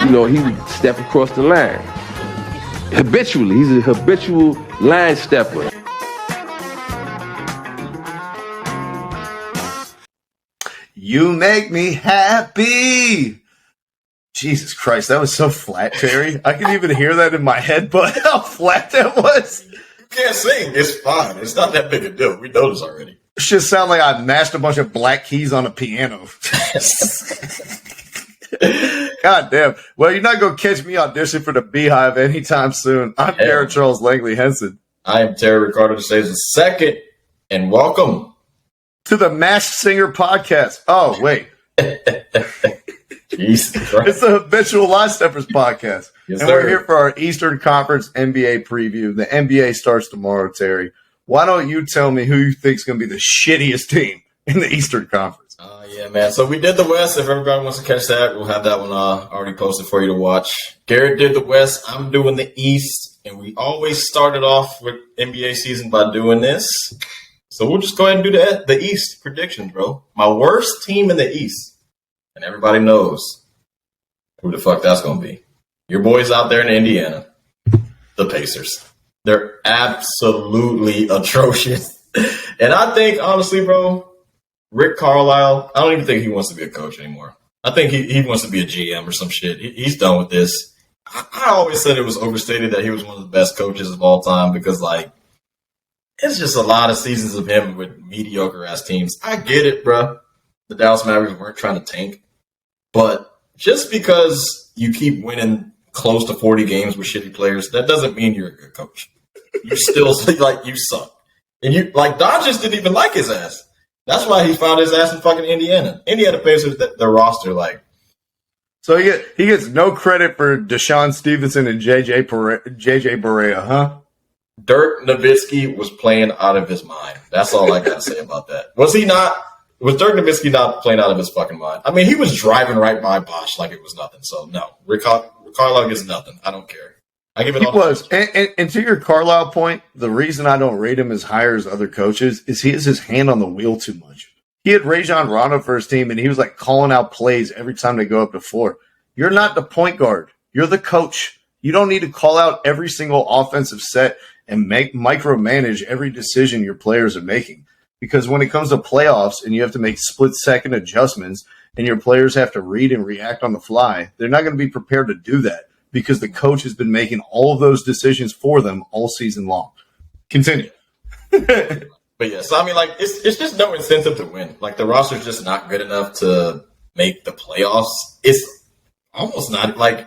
he would step across the line. Habitually, he's a habitual line stepper. You make me happy. Jesus Christ, that was so flat, Terry. I can even hear that in my head, but how flat that was. You can't sing. It's fine. It's not that big a deal. We know this already. It should sound like I mashed a bunch of black keys on a piano. God damn. Well, you're not going to catch me audition for the Beehive anytime soon. I'm Garrett Charles Langley Henson. I am Terry Ricardo DeSays II, and welcome to the Masked Singer podcast. Oh, wait. Jesus Christ. It's the Habitual Line Steppers podcast. Yes, and sir. We're here for our Eastern Conference NBA preview. The NBA starts tomorrow, Terry. Why don't you tell me who you think is going to be the shittiest team in the Eastern Conference? Yeah, man. So we did the West. If everybody wants to catch that, we'll have that one already posted for you to watch. Garrett did the West. I'm doing the East. And we always started off with NBA season by doing this. So we'll just go ahead and do the East predictions, bro. My worst team in the East. And everybody knows who the fuck that's going to be. Your boys out there in Indiana, the Pacers. They're absolutely atrocious. And I think, honestly, bro, Rick Carlisle, I don't even think he wants to be a coach anymore. I think he wants to be a GM or some shit. He's done with this. I always said it was overstated that he was one of the best coaches of all time because, like, it's just a lot of seasons of him with mediocre-ass teams. I get it, bro. The Dallas Mavericks weren't trying to tank. But just because you keep winning close to 40 games with shitty players, that doesn't mean you're a good coach. You still, like, you suck. And you, like, Doncic didn't even like his ass. That's why he found his ass in fucking Indiana. Indiana Pacers, their roster, like. So he gets no credit for Deshaun Stevenson and JJ Barea, huh? Dirk Nowitzki was playing out of his mind. That's all I got to say about that. Was Dirk Nowitzki not playing out of his fucking mind? I mean, he was driving right by Bosh like it was nothing. So, no. Rick Carlisle gets nothing. I don't care. I give it all. He was. And to your Carlisle point, the reason I don't rate him as higher as other coaches is he has his hand on the wheel too much. He had Rajon Rondo for his team, and he was like calling out plays every time they go up to floor. You're not the point guard. You're the coach. You don't need to call out every single offensive set and micromanage every decision your players are making. Because when it comes to playoffs and you have to make split-second adjustments and your players have to read and react on the fly, they're not going to be prepared to do that because the coach has been making all of those decisions for them all season long. Continue. But yeah, so I mean, like, it's just no incentive to win. Like, the roster's just not good enough to make the playoffs. It's almost not, like,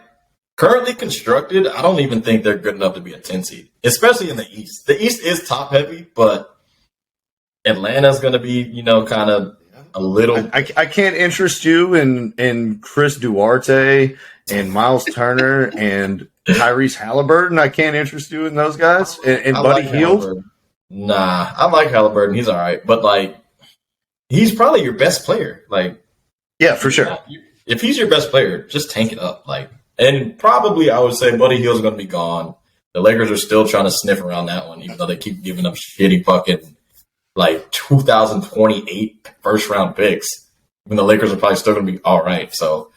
currently constructed, I don't even think they're good enough to be a 10 seed, especially in the East. The East is top-heavy, but Atlanta's going to be, kind of a little. I can't interest you in Chris Duarte and Miles Turner and Tyrese Halliburton. I can't interest you in those guys. And Buddy Hield. Nah, I like Halliburton. He's all right. But, like, he's probably your best player. Like, yeah, for sure. If he's your best player, just tank it up. Like, and probably I would say Buddy Hield's going to be gone. The Lakers are still trying to sniff around that one, even though they keep giving up shitty fucking, like, 2028 first-round picks. Even the Lakers are probably still going to be all right. So,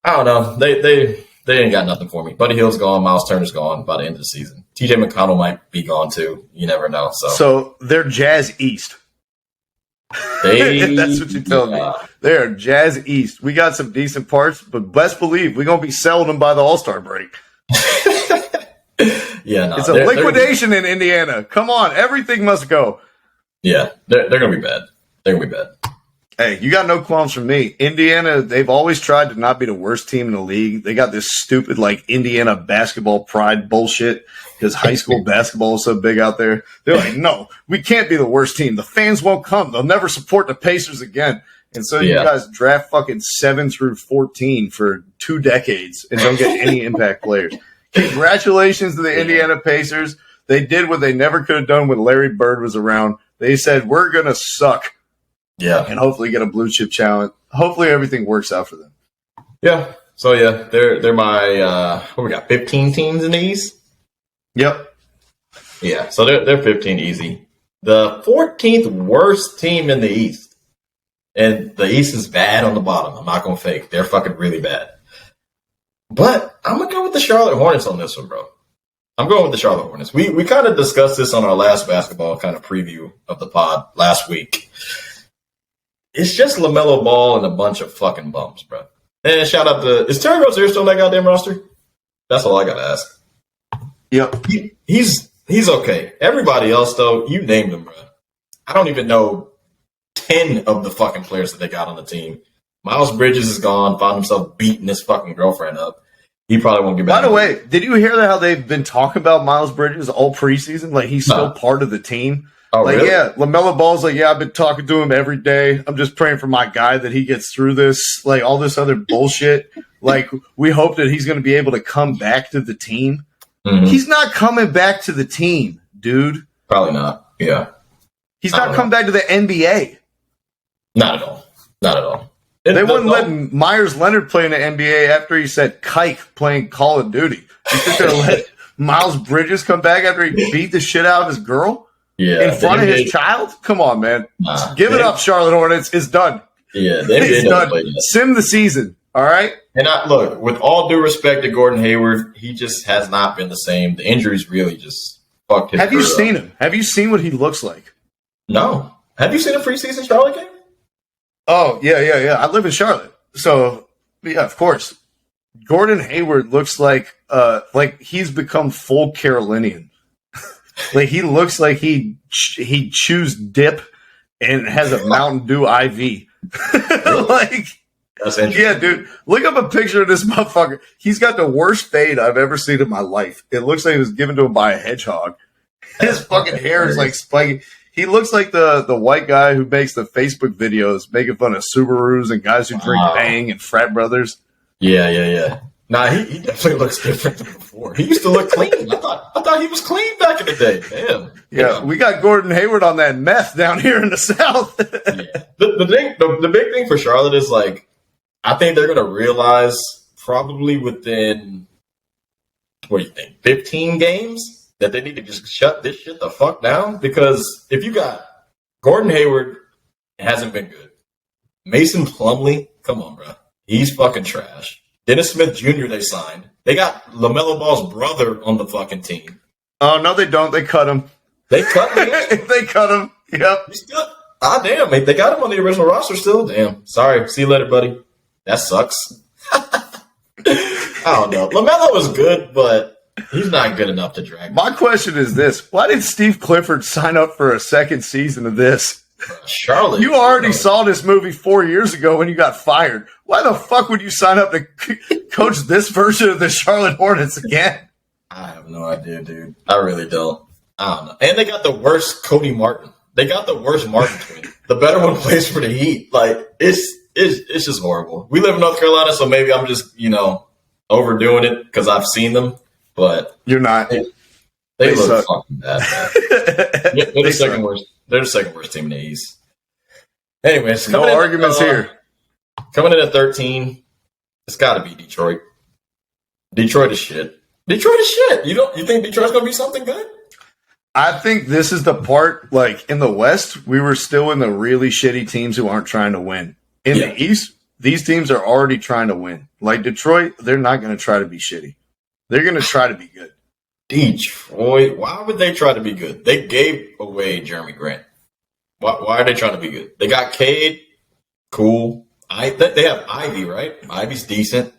I don't know. They ain't got nothing for me. Buddy Hield's gone. Miles Turner's gone by the end of the season. TJ McConnell might be gone, too. You never know. So they're Jazz East. That's what you tell me. They're Jazz East. We got some decent parts, but best believe we're going to be selling them by the All-Star break. Yeah, no. It's a liquidation in Indiana. Come on. Everything must go. Yeah, they're going to be bad. They're going to be bad. Hey, you got no qualms from me. Indiana, they've always tried to not be the worst team in the league. They got this stupid, like, Indiana basketball pride bullshit because high school basketball is so big out there. They're like, no, we can't be the worst team. The fans won't come. They'll never support the Pacers again. And so you guys draft fucking 7 through 14 for 2 decades and don't get any impact players. Congratulations to the Indiana Pacers. They did what they never could have done when Larry Bird was around. They said, we're going to suck. Yeah. And hopefully get a blue chip challenge. Hopefully everything works out for them. Yeah. So, yeah, they're my, what we got, 15 teams in the East? Yep. Yeah, so they're 15 easy. The 14th worst team in the East. And the East is bad on the bottom. I'm not going to fake. They're fucking really bad. But I'm going to go with the Charlotte Hornets on this one, bro. I'm going with the Charlotte Hornets. We kind of discussed this on our last basketball kind of preview of the pod last week. It's just LaMelo Ball and a bunch of fucking bums, bro. And shout out to – is Terry Rozier still on that goddamn roster? That's all I got to ask. Yep. He's okay. Everybody else, though, you named them, bro. I don't even know 10 of the fucking players that they got on the team. Miles Bridges is gone, found himself beating his fucking girlfriend up. He probably won't get back. By the way, did you hear how they've been talking about Miles Bridges all preseason? Like, he's still part of the team. Oh, like, really? yeah, LaMelo Ball's like, yeah, I've been talking to him every day. I'm just praying for my guy that he gets through this, like, all this other bullshit. Like, we hope that he's going to be able to come back to the team. Mm-hmm. He's not coming back to the team, dude. Probably not. Yeah. He's not coming back to the NBA. Not at all. Not at all. They wouldn't let Myers Leonard play in the NBA after he said kike playing Call of Duty. You think they're going to let Miles Bridges come back after he beat the shit out of his girl? Yeah. In front of his child? Come on, man. Give it up, Charlotte Hornets. It's done. Yeah, it's done. Sim the season. All right? And look, with all due respect to Gordon Hayward, he just has not been the same. The injuries really just fucked his Have you seen him? Have you seen what he looks like? No. Have you seen a preseason Charlotte game? Oh, yeah. I live in Charlotte. So, yeah, of course. Gordon Hayward looks like he's become full Carolinian. Like, he looks like he chews dip and has a Mountain Dew IV. Like, that's interesting. Yeah, dude. Look up a picture of this motherfucker. He's got the worst fade I've ever seen in my life. It looks like it was given to him by a hedgehog. His fucking hair is like spiky. He looks like the white guy who makes the Facebook videos making fun of Subarus and guys who drink Bang and frat brothers. Yeah. Nah, he definitely looks different than before. He used to look clean. I thought he was clean back in the day. Damn. Yeah, we got Gordon Hayward on that meth down here in the South. Yeah. The big thing for Charlotte is, like, I think they're going to realize probably within, what do you think, 15 games that they need to just shut this shit the fuck down? Because if you got Gordon Hayward, hasn't been good. Mason Plumlee, come on, bro. He's fucking trash. Dennis Smith Jr. they signed. They got LaMelo Ball's brother on the fucking team. Oh, no, they don't. They cut him. They cut him? They cut him. Yep. Damn, mate. They got him on the original roster still? Damn. Sorry. See you later, buddy. That sucks. I don't know. LaMelo was good, but he's not good enough to drag. My question is this. Why did Steve Clifford sign up for a second season of this? Charlotte. You already saw this movie 4 years ago when you got fired. Why the fuck would you sign up to coach this version of the Charlotte Hornets again? I have no idea, dude. I really don't. I don't know. And they got the worst Cody Martin. They got the worst Martin twin. The better one plays for the Heat. Like, it's just horrible. We live in North Carolina, so maybe I'm just, overdoing it because I've seen them. But you're not. They look fucking bad. They're the second worst. They're the second worst team in the East. Anyways, no arguments here. Coming in at 13, it's got to be Detroit. Detroit is shit. Detroit is shit. You think Detroit's gonna be something good? I think this is the part, like, in the West, we were still in the really shitty teams who aren't trying to win. In the East, these teams are already trying to win. Like Detroit, they're not going to try to be shitty. They're going to try to be good. Detroit, why would they try to be good? They gave away Jeremy Grant. Why are they trying to be good? They got Cade, cool. They have Ivy, right? Ivy's decent.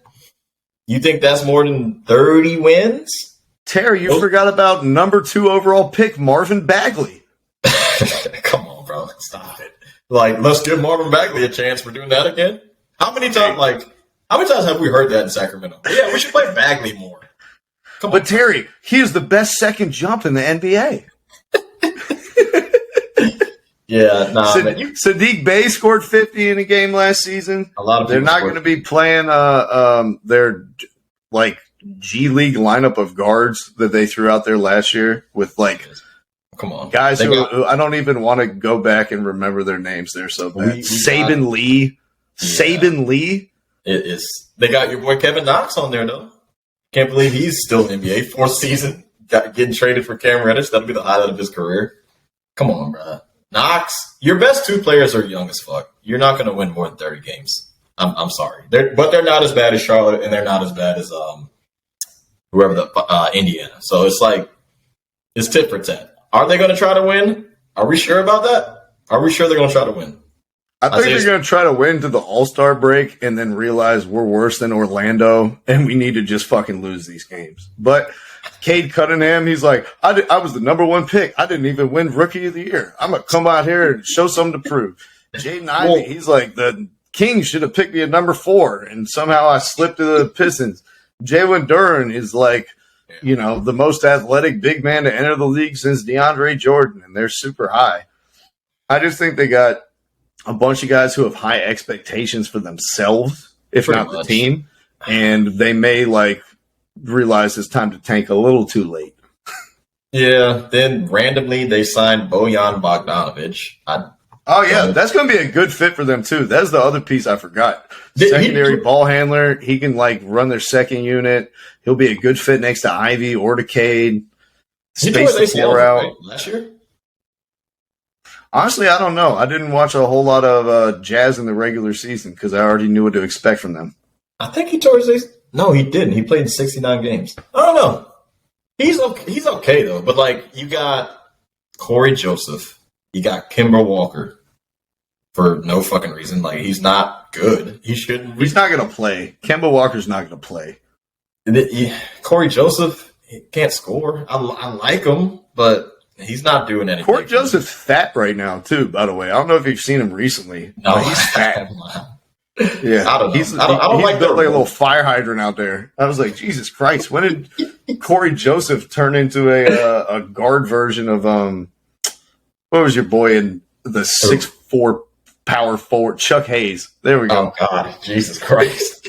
You think that's more than 30 wins? Terry, you forgot about number 2 overall pick, Marvin Bagley. Come on, bro. Stop it. Like, let's give Marvin Bagley a chance for doing that again. How many times have we heard that in Sacramento? Yeah, we should play Bagley more. But Terry, he is the best second jump in the NBA. Yeah, nah. Sadiq Bey scored 50 in a game last season. A lot of they're not going to be playing their like G League lineup of guards that they threw out there last year with like come on guys who I don't even want to go back and remember their names. They're so bad. Saban Lee. Saban Lee. It is. They got your boy Kevin Knox on there though. Can't believe he's still in the NBA. 4th season. Getting traded for Cam Reddish. That'll be the highlight of his career. Come on, bro. Knox, your best 2 players are young as fuck. You're not going to win more than 30 games. I'm sorry. They're not as bad as Charlotte, and they're not as bad as whoever the Indiana. So it's like it's tit for tat. Are they going to try to win? Are we sure about that? Are we sure they're going to try to win? I think they're going to try to win to the All-Star break and then realize we're worse than Orlando and we need to just fucking lose these games. But Cade Cunningham, he's like, I was the number one pick. I didn't even win Rookie of the Year. I'm going to come out here and show something to prove. Jaden Ivey, he's like, the Kings should have picked me at number 4, and somehow I slipped to the Pistons. Jalen Duren is like, you know, the most athletic big man to enter the league since DeAndre Jordan, and they're super high. I just think they got a bunch of guys who have high expectations for themselves, if Pretty not much. the team, and they may like realize it's time to tank a little too late. Yeah. Then randomly they signed Bojan Bogdanovic. Oh yeah, that's going to be a good fit for them too. That's the other piece I forgot. Secondary ball handler. He can like run their second unit. He'll be a good fit next to Ivy or to Cade. Space the floor out. Last year? Honestly, I don't know. I didn't watch a whole lot of Jazz in the regular season because I already knew what to expect from them. I think he tore his. No, he didn't. He played in 69 games. I don't know. He's okay though. But like, you got Corey Joseph, you got Kemba Walker for no fucking reason. Like, he's not good. He shouldn't. He's not going to play. Kemba Walker's not going to play. Corey Joseph, he can't score. I like him, but he's not doing anything. Corey Joseph's fat right now too. By the way, I don't know if you've seen him recently. No, he's fat. Yeah, I don't know. He's I don't like built that like a little fire hydrant out there. I was like, Jesus Christ, when did Corey Joseph turn into a guard version of what was your boy in the 6'4" power forward, Chuck Hayes? There we go. Oh God, Jesus Christ.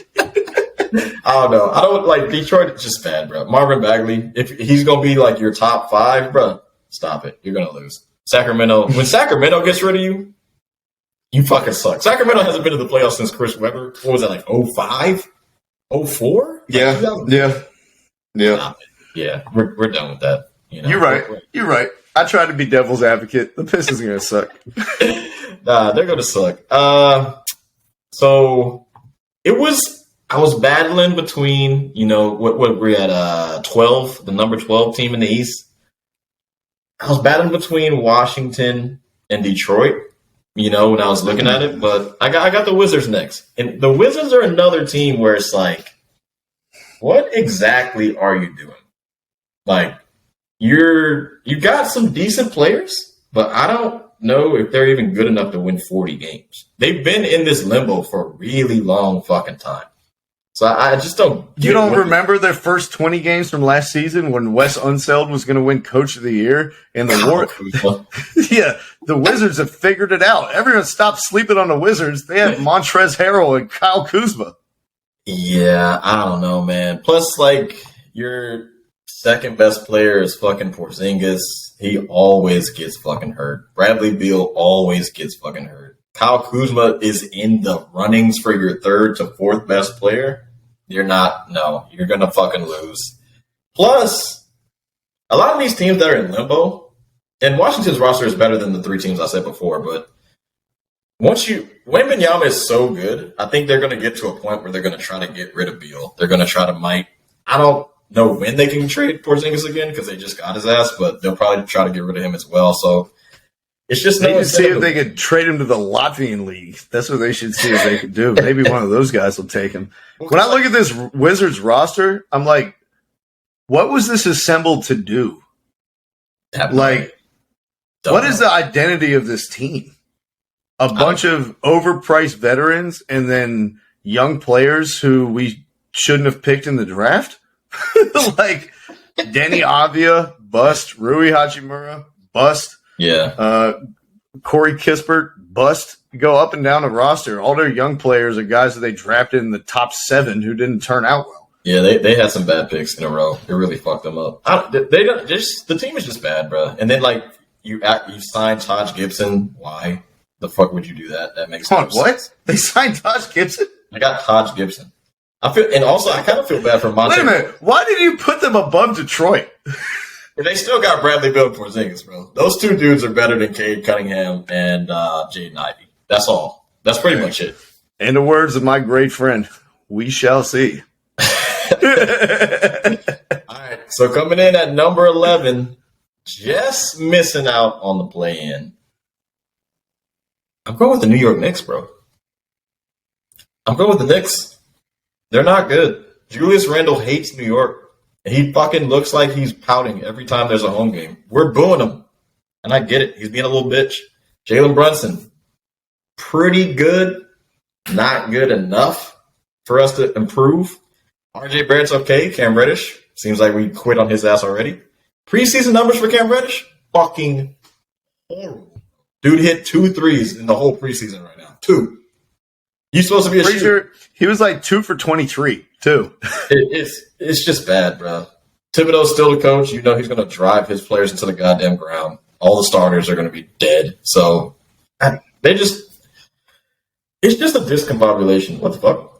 I don't know. I don't like Detroit. It's just bad, bro. Marvin Bagley, if he's gonna be like your top 5, bro, stop it. You're gonna lose. Sacramento. When Sacramento gets rid of you, you fucking suck. Sacramento hasn't been to the playoffs since Chris Webber. What was that, like 05? 04? Yeah. Stop it. Yeah, we're done with that. You know? You're right. I tried to be devil's advocate. The Pistons are gonna suck. Nah, they're gonna suck. So it was. I was battling between, you know, what we're at 12, the number 12 team in the East. I was battling between Washington and Detroit, you know, when I was looking at it, but I got the Wizards next. And the Wizards are another team where it's like, what exactly are you doing? Like, you got some decent players, but I don't know if they're even good enough to win 40 games. They've been in this limbo for a really long fucking time. So I just don't. You don't remember their first 20 games from last season when Wes Unseld was going to win Coach of the Year and the Yeah, the Wizards have figured it out. Everyone stopped sleeping on the Wizards. They have Montrezl Harrell and Kyle Kuzma. Yeah, I don't know, man. Plus, like, your second best player is fucking Porzingis. He always gets fucking hurt. Bradley Beal always gets fucking hurt. Kyle Kuzma is in the runnings for your third to fourth best player. You're not. No, you're going to fucking lose. Plus, a lot of these teams that are in limbo, and Washington's roster is better than the 3 teams I said before, but Wembanyama is so good, I think they're going to get to a point where they're going to try to get rid of Beal. They're going to try to I don't know when they can trade Porzingis again because they just got his ass, but they'll probably try to get rid of him as well. So it's just they should see if they could trade him to the Latvian league. That's what they should see if they could do. Maybe one of those guys will take him. When I look at this Wizards roster, I'm like, what was this assembled to do? Like, what is the identity of this team? A bunch of overpriced veterans and then young players who we shouldn't have picked in the draft? Like, Denny Avia, bust. Rui Hachimura, bust. Yeah. Corey Kispert, bust. Go up and down the roster. All their young players are guys that they drafted in the top 7 who didn't turn out well. Yeah, they had some bad picks in a row. It really fucked them up. The team is just bad, bro. And then, like, you signed Taj Gibson. Why the fuck would you do that? That makes no sense. What? They signed Taj Gibson? I got Taj Gibson. I kind of feel bad for Monte. Wait a minute. Why did you put them above Detroit? They still got Bradley Beal and Porzingis, bro. Those 2 dudes are better than Cade Cunningham and Jaden Ivey. That's all. That's pretty much it. In the words of my great friend, we shall see. All right. So coming in at number 11, just missing out on the play-in. I'm going with the New York Knicks, bro. I'm going with the Knicks. They're not good. Julius Randle hates New York. He fucking looks like he's pouting every time there's a home game. We're booing him. And I get it. He's being a little bitch. Jalen Brunson, pretty good. Not good enough for us to improve. RJ Barrett's okay. Cam Reddish, seems like we quit on his ass already. Preseason numbers for Cam Reddish, fucking horrible. Dude hit 2 threes in the whole preseason right now. 2. You supposed to be a shooter. He was like 2 for 23, too. It's just bad, bro. Thibodeau's still the coach. You know he's going to drive his players into the goddamn ground. All the starters are going to be dead. So it's just a discombobulation. What the fuck?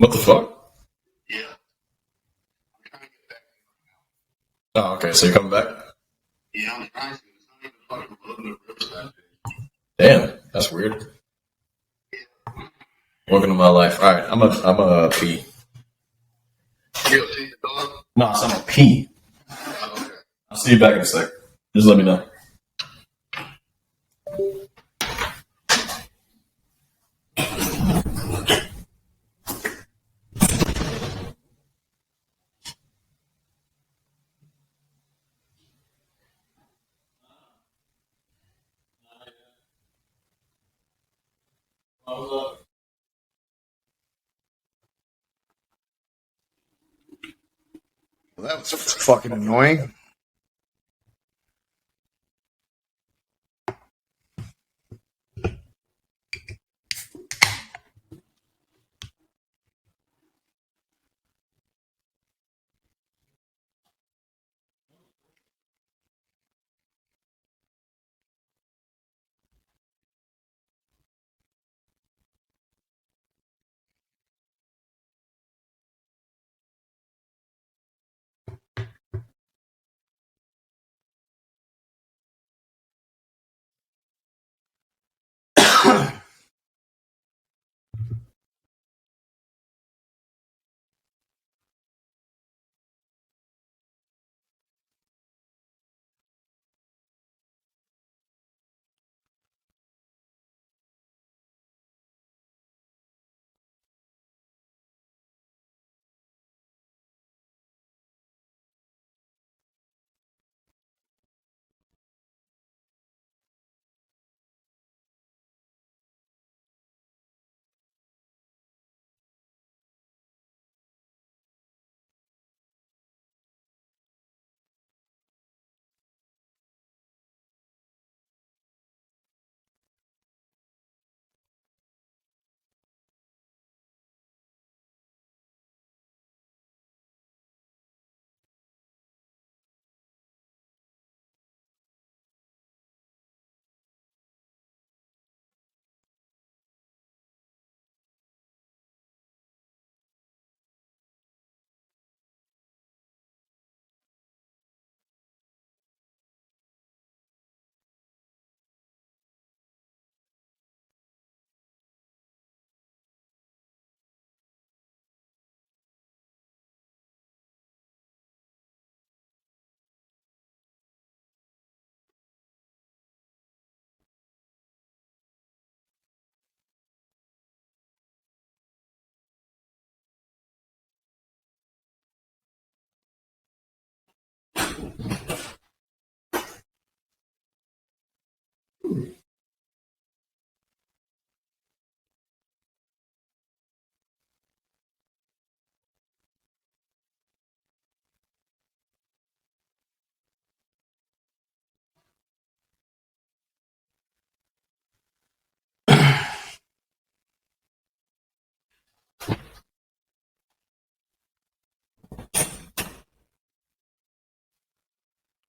What the fuck? Oh, okay. So you're coming back? Damn, that's weird. Welcome to my life. All right, I'm a pee. No, I'm a pee. I'll see you back in a sec. Just let me know. Well, that was fucking annoying.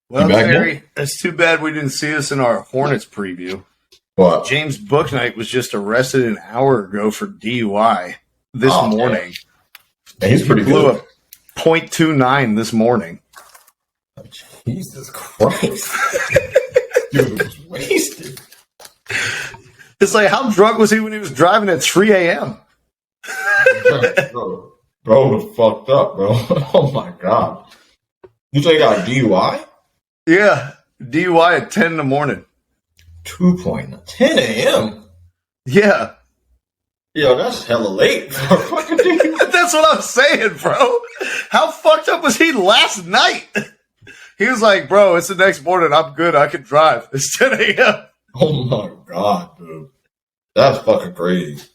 Well, You back Terry, it's too bad we didn't see this in our Hornets preview. What? James Bouknight was just arrested an hour ago for DUI this morning. Man, he's pretty He blew good. a .29 this morning. Jesus Christ. Dude was wasted. It's like, how drunk was he when he was driving at 3 a.m.? Bro was fucked up, bro. Oh my God. You say you got a DUI? Yeah, DUI at 10 in the morning. 10 a.m. Yeah. Yo, that's hella late for a fucking DUI. That's what I'm saying, bro. How fucked up was he last night? He was like, bro, it's the next morning. I'm good. I can drive. It's 10 a.m. Oh my God, dude. That's fucking crazy.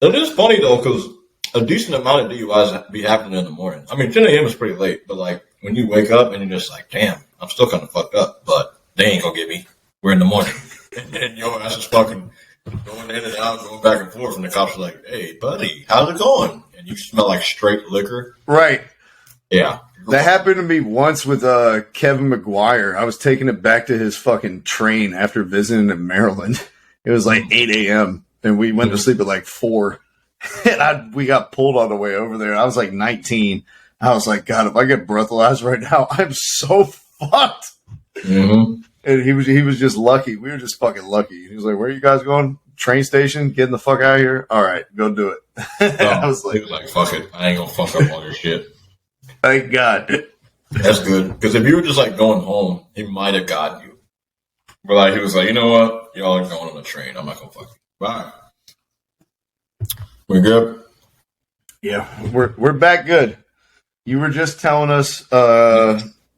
It is funny though, because a decent amount of DUIs be happening in the morning. I mean, 10 a.m. is pretty late, but like when you wake up and you're just like, damn, I'm still kind of fucked up, but they ain't gonna get me. We're in the morning. And then your ass is fucking going in and out, going back and forth, and the cops are like, hey, buddy, how's it going? And you smell like straight liquor. Right. Yeah. That happened to me once with Kevin McGuire. I was taking it back to his fucking train after visiting in Maryland. It was like 8 a.m. and we went to sleep at like 4. And we got pulled on the way over there. I was like 19. I was like, God, if I get breathalyzed right now, I'm so fucked. Mm-hmm. And he was just lucky. We were just fucking lucky. He was like, where are you guys going? Train station? Getting the fuck out of here? All right, go do it. I was He was like, fuck it. I ain't gonna fuck up all your shit. Thank God. That's good. Because if you were just like going home, he might have gotten you. But like he was like, you know what? Y'all are going on a train. I'm not gonna fuck you. Bye. We good? Yeah, we're back good. You were just telling us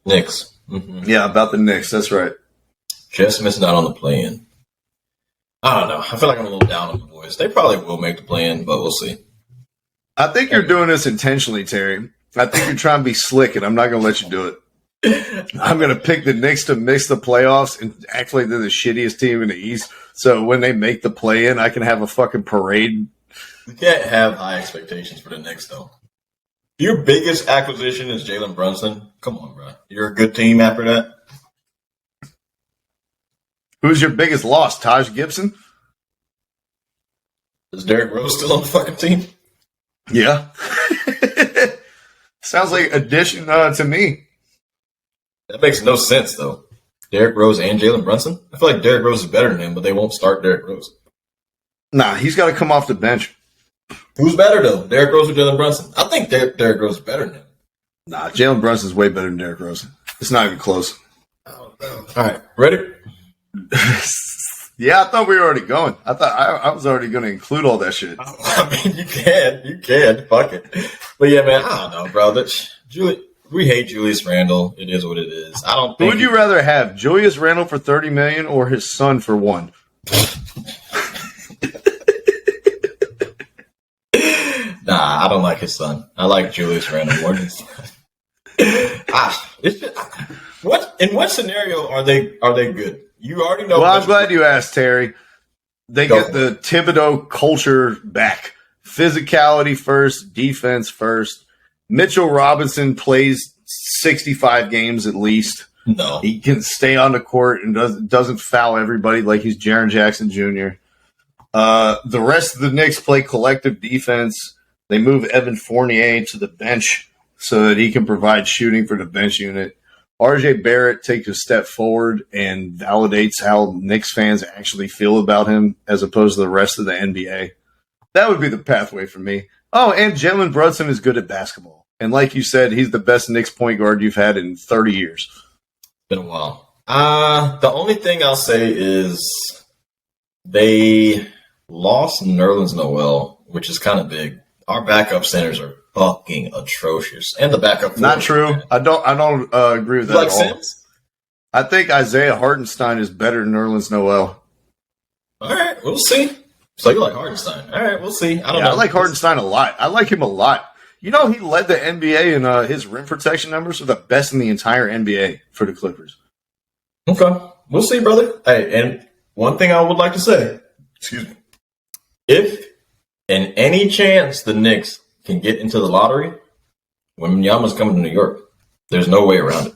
Knicks. Mm-hmm. yeah, about the Knicks. That's right. Just missing out on the play-in. I don't know. I feel like I'm a little down on the boys. They probably will make the play-in, but we'll see. I think you're doing this intentionally, Terry. I think you're trying to be slick, and I'm not going to let you do it. I'm going to pick the Knicks to miss the playoffs and act like they're the shittiest team in the East. So when they make the play-in, I can have a fucking parade. You can't have high expectations for the Knicks, though. Your biggest acquisition is Jalen Brunson. Come on, bro. You're a good team after that. Who's your biggest loss? Taj Gibson? Is Derrick Rose still on the fucking team? Yeah. Sounds like addition to me. That makes no sense, though. Derrick Rose and Jalen Brunson? I feel like Derrick Rose is better than him, but they won't start Derrick Rose. Nah, he's got to come off the bench. Who's better, though? Derrick Rose or Jalen Brunson? I think Derrick Rose is better than him. Nah, Jalen Brunson's way better than Derrick Rose. It's not even close. All right, ready? Yeah, I thought we were already going. I thought I was already going to include all that shit. I mean, you can, fuck it. But yeah, man, I don't know, bro. We hate Julius Randle. It is what it is. I don't Who think. would you rather have, Julius Randle for $30 million or his son for $1? Nah, I don't like his son. I like Julius Randle more than his son. In what scenario are they good? You already know. Well, I'm glad you asked, Terry. They Go get the Thibodeau culture back. Physicality first, defense first. Mitchell Robinson plays 65 games at least. No. He can stay on the court and doesn't foul everybody like he's Jaren Jackson Jr. The rest of the Knicks play collective defense. They move Evan Fournier to the bench so that he can provide shooting for the bench unit. RJ Barrett takes a step forward and validates how Knicks fans actually feel about him as opposed to the rest of the NBA. That would be the pathway for me. Oh, and Jalen Brunson is good at basketball. And like you said, he's the best Knicks point guard you've had in 30 years. Been a while. The only thing I'll say is they lost Nerlens Noel, which is kind of big. Our backup centers are fucking atrocious, and the backup. Not true. I don't agree with that Like at all. Sims? I think Isaiah Hartenstein is better than Nerlens Noel. All right, we'll see. So you like Hartenstein? All right, we'll see. I don't know. I like Hartenstein a lot. I like him a lot. You know, he led the NBA in his rim protection numbers are the best in the entire NBA for the Clippers. Okay, we'll see, brother. Hey, and one thing I would like to say, excuse me, if in any chance the Knicks can get into the lottery, Wembanyama's coming to New York. There's no way around it.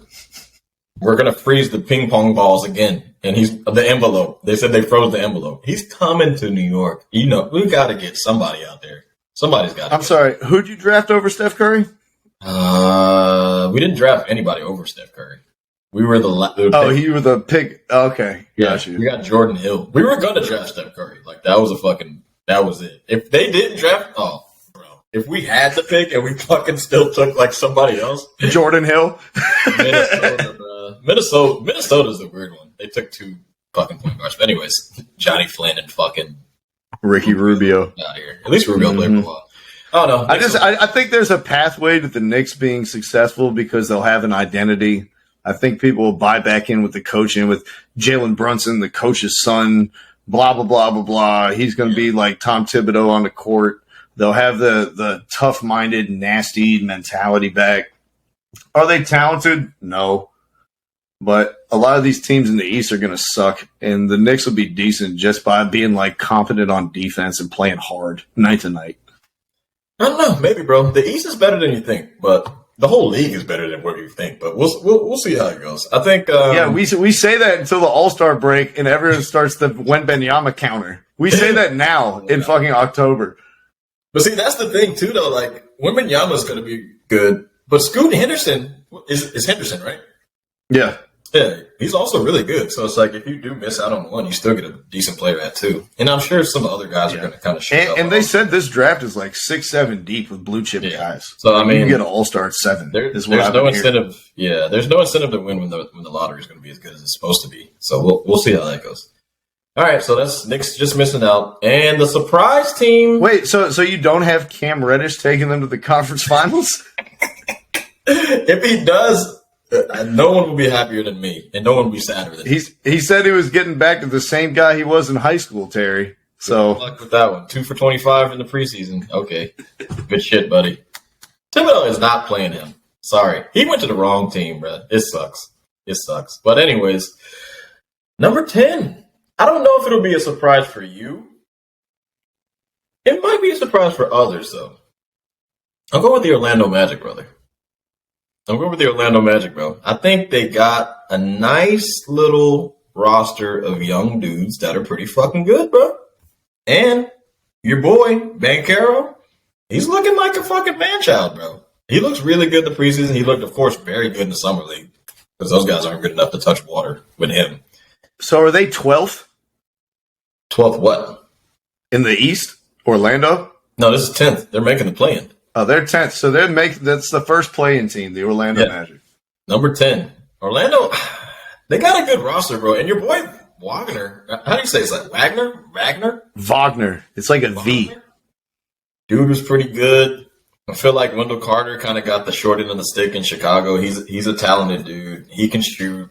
We're gonna freeze the ping pong balls again, and he's the envelope. They said they froze the envelope. He's coming to New York. You know, we got to get somebody out there. Somebody's got. I'm sorry. Who'd you draft over Steph Curry? We didn't draft anybody over Steph Curry. We were You were the pick. Okay, got you. We got Jordan Hill. We were gonna draft Steph Curry. Like that was it. If they didn't draft, if we had the pick and we fucking still took like somebody else, Jordan Hill. Minnesota, bro. Minnesota's the weird one. They took 2 fucking point guards. But anyways, Johnny Flynn and fucking Ricky Rubio out here. At least Rubio played for a while. I don't know. I think there's a pathway to the Knicks being successful because they'll have an identity. I think people will buy back in with the coaching with Jalen Brunson, the coach's son, blah, blah, blah, blah, blah. He's going to be like Tom Thibodeau on the court. They'll have the tough-minded, nasty mentality back. Are they talented? No. But a lot of these teams in the East are going to suck, and the Knicks will be decent just by being like competent on defense and playing hard night to night. I don't know. Maybe, bro. The East is better than you think, but the whole league is better than what you think. But we'll see how it goes. I think. We say that until the All-Star break, and everyone starts the Wembanyama counter. We say that now in fucking October. But see, that's the thing too, though. Like, Wembanyama's going to be good, but Scoot Henderson is Henderson, right? Yeah. Yeah, he's also really good. So it's like if you do miss out on one, you still get a decent player at 2. And I'm sure some other guys are going to kind of shoot up. And they said this draft is like 6-7 deep with blue chip guys. So I mean, you get an All-Star at 7. There's no incentive. Yeah, there's no incentive to win when the lottery is going to be as good as it's supposed to be. So we'll see how that goes. All right, so that's Knicks just missing out, and the surprise team. Wait, so you don't have Cam Reddish taking them to the conference finals? If he does. No one will be happier than me, and no one will be sadder than me. He said he was getting back to the same guy he was in high school, Terry. So good luck with that one. 2 for 25 in the preseason. Okay, good shit, buddy. Thibodeau is not playing him. Sorry, he went to the wrong team, bro. It sucks. But anyways, number 10. I don't know if it'll be a surprise for you. It might be a surprise for others, though. I'll go with the Orlando Magic, brother. I think they got a nice little roster of young dudes that are pretty fucking good, bro. And your boy, Banchero, he's looking like a fucking man-child, bro. He looks really good in the preseason. He looked, of course, very good in the summer league because those guys aren't good enough to touch water with him. So are they 12th? 12th what? In the East? Orlando? No, this is 10th. They're making the play-in. Oh, they're 10th. So that's the first play-in team, the Orlando Magic. Number 10. Orlando, they got a good roster, bro. And your boy Wagner, how do you say it? It's like Wagner? Wagner. It's like a Wagner? V. Dude was pretty good. I feel like Wendell Carter kind of got the short end of the stick in Chicago. He's a talented dude. He can shoot.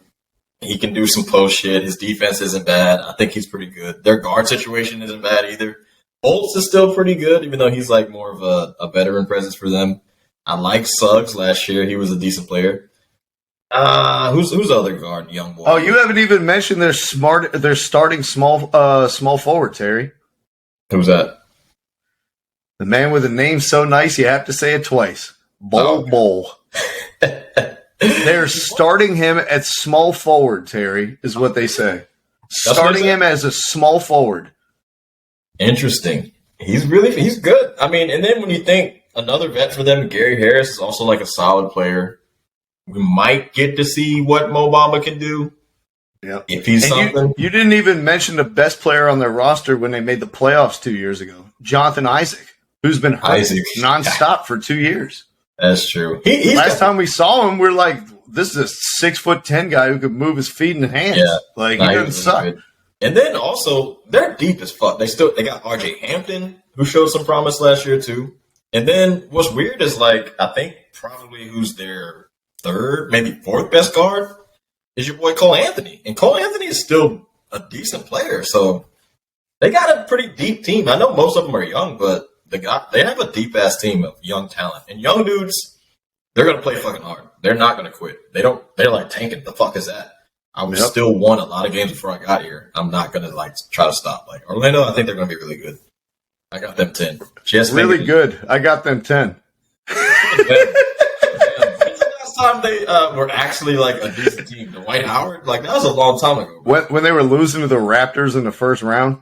He can do some post shit. His defense isn't bad. I think he's pretty good. Their guard situation isn't bad either. Bolts is still pretty good, even though he's like more of a veteran presence for them. I like Suggs last year. He was a decent player. Who's the other guard, young boy? Oh, you haven't even mentioned their starting small forward, Terry. Who's that? The man with a name so nice you have to say it twice. Bull. They're starting him at small forward, Terry, is what they say. Starting him as a small forward. Interesting. He's good. I mean, and then when you think another vet for them, Gary Harris is also like a solid player. We might get to see what Mo Bamba can do. Yeah. If he's something. You didn't even mention the best player on their roster when they made the playoffs 2 years ago, Jonathan Isaac, who's been hurt nonstop for 2 years. That's true. Last time we saw him, we're like, this is a 6'10" guy who could move his feet and hands. Yeah. Like, he doesn't suck. Good. And then also, they're deep as fuck. They got RJ Hampton, who showed some promise last year too. And then what's weird is like, I think probably who's their third, maybe fourth best guard is your boy Cole Anthony. And Cole Anthony is still a decent player. So they got a pretty deep team. I know most of them are young, but they have a deep ass team of young talent. And young dudes, they're gonna play fucking hard. They're not gonna quit. They're like tanking. The fuck is that? I was still won a lot of games before I got here. I'm not going to like try to stop. Like Orlando, I think they're going to be really good. I got them 10. Really good. I got them 10. When's the last time they were actually like a decent team? Dwight Howard? Like, that was a long time ago. When they were losing to the Raptors in the first round.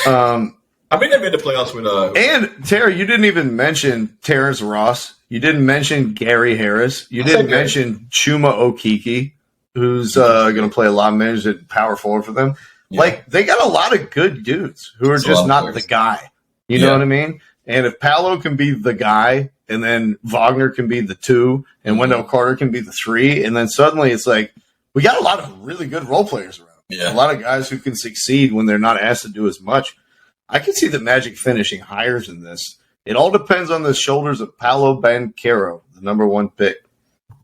I mean, they made the playoffs with And Terry, you didn't even mention Terrence Ross. You didn't mention Gary Harris. You didn't mention Chuma Okeke, who's going to play a lot of minutes at power forward for them. Yeah. Like, they got a lot of good dudes who are just not the guy. You know what I mean? And if Paolo can be the guy, and then Wagner can be the 2, and Wendell Carter can be the 3, and then suddenly it's like, we got a lot of really good role players around. Yeah. A lot of guys who can succeed when they're not asked to do as much. I can see the Magic finishing higher than this. It all depends on the shoulders of Paolo Banchero, the number 1 pick.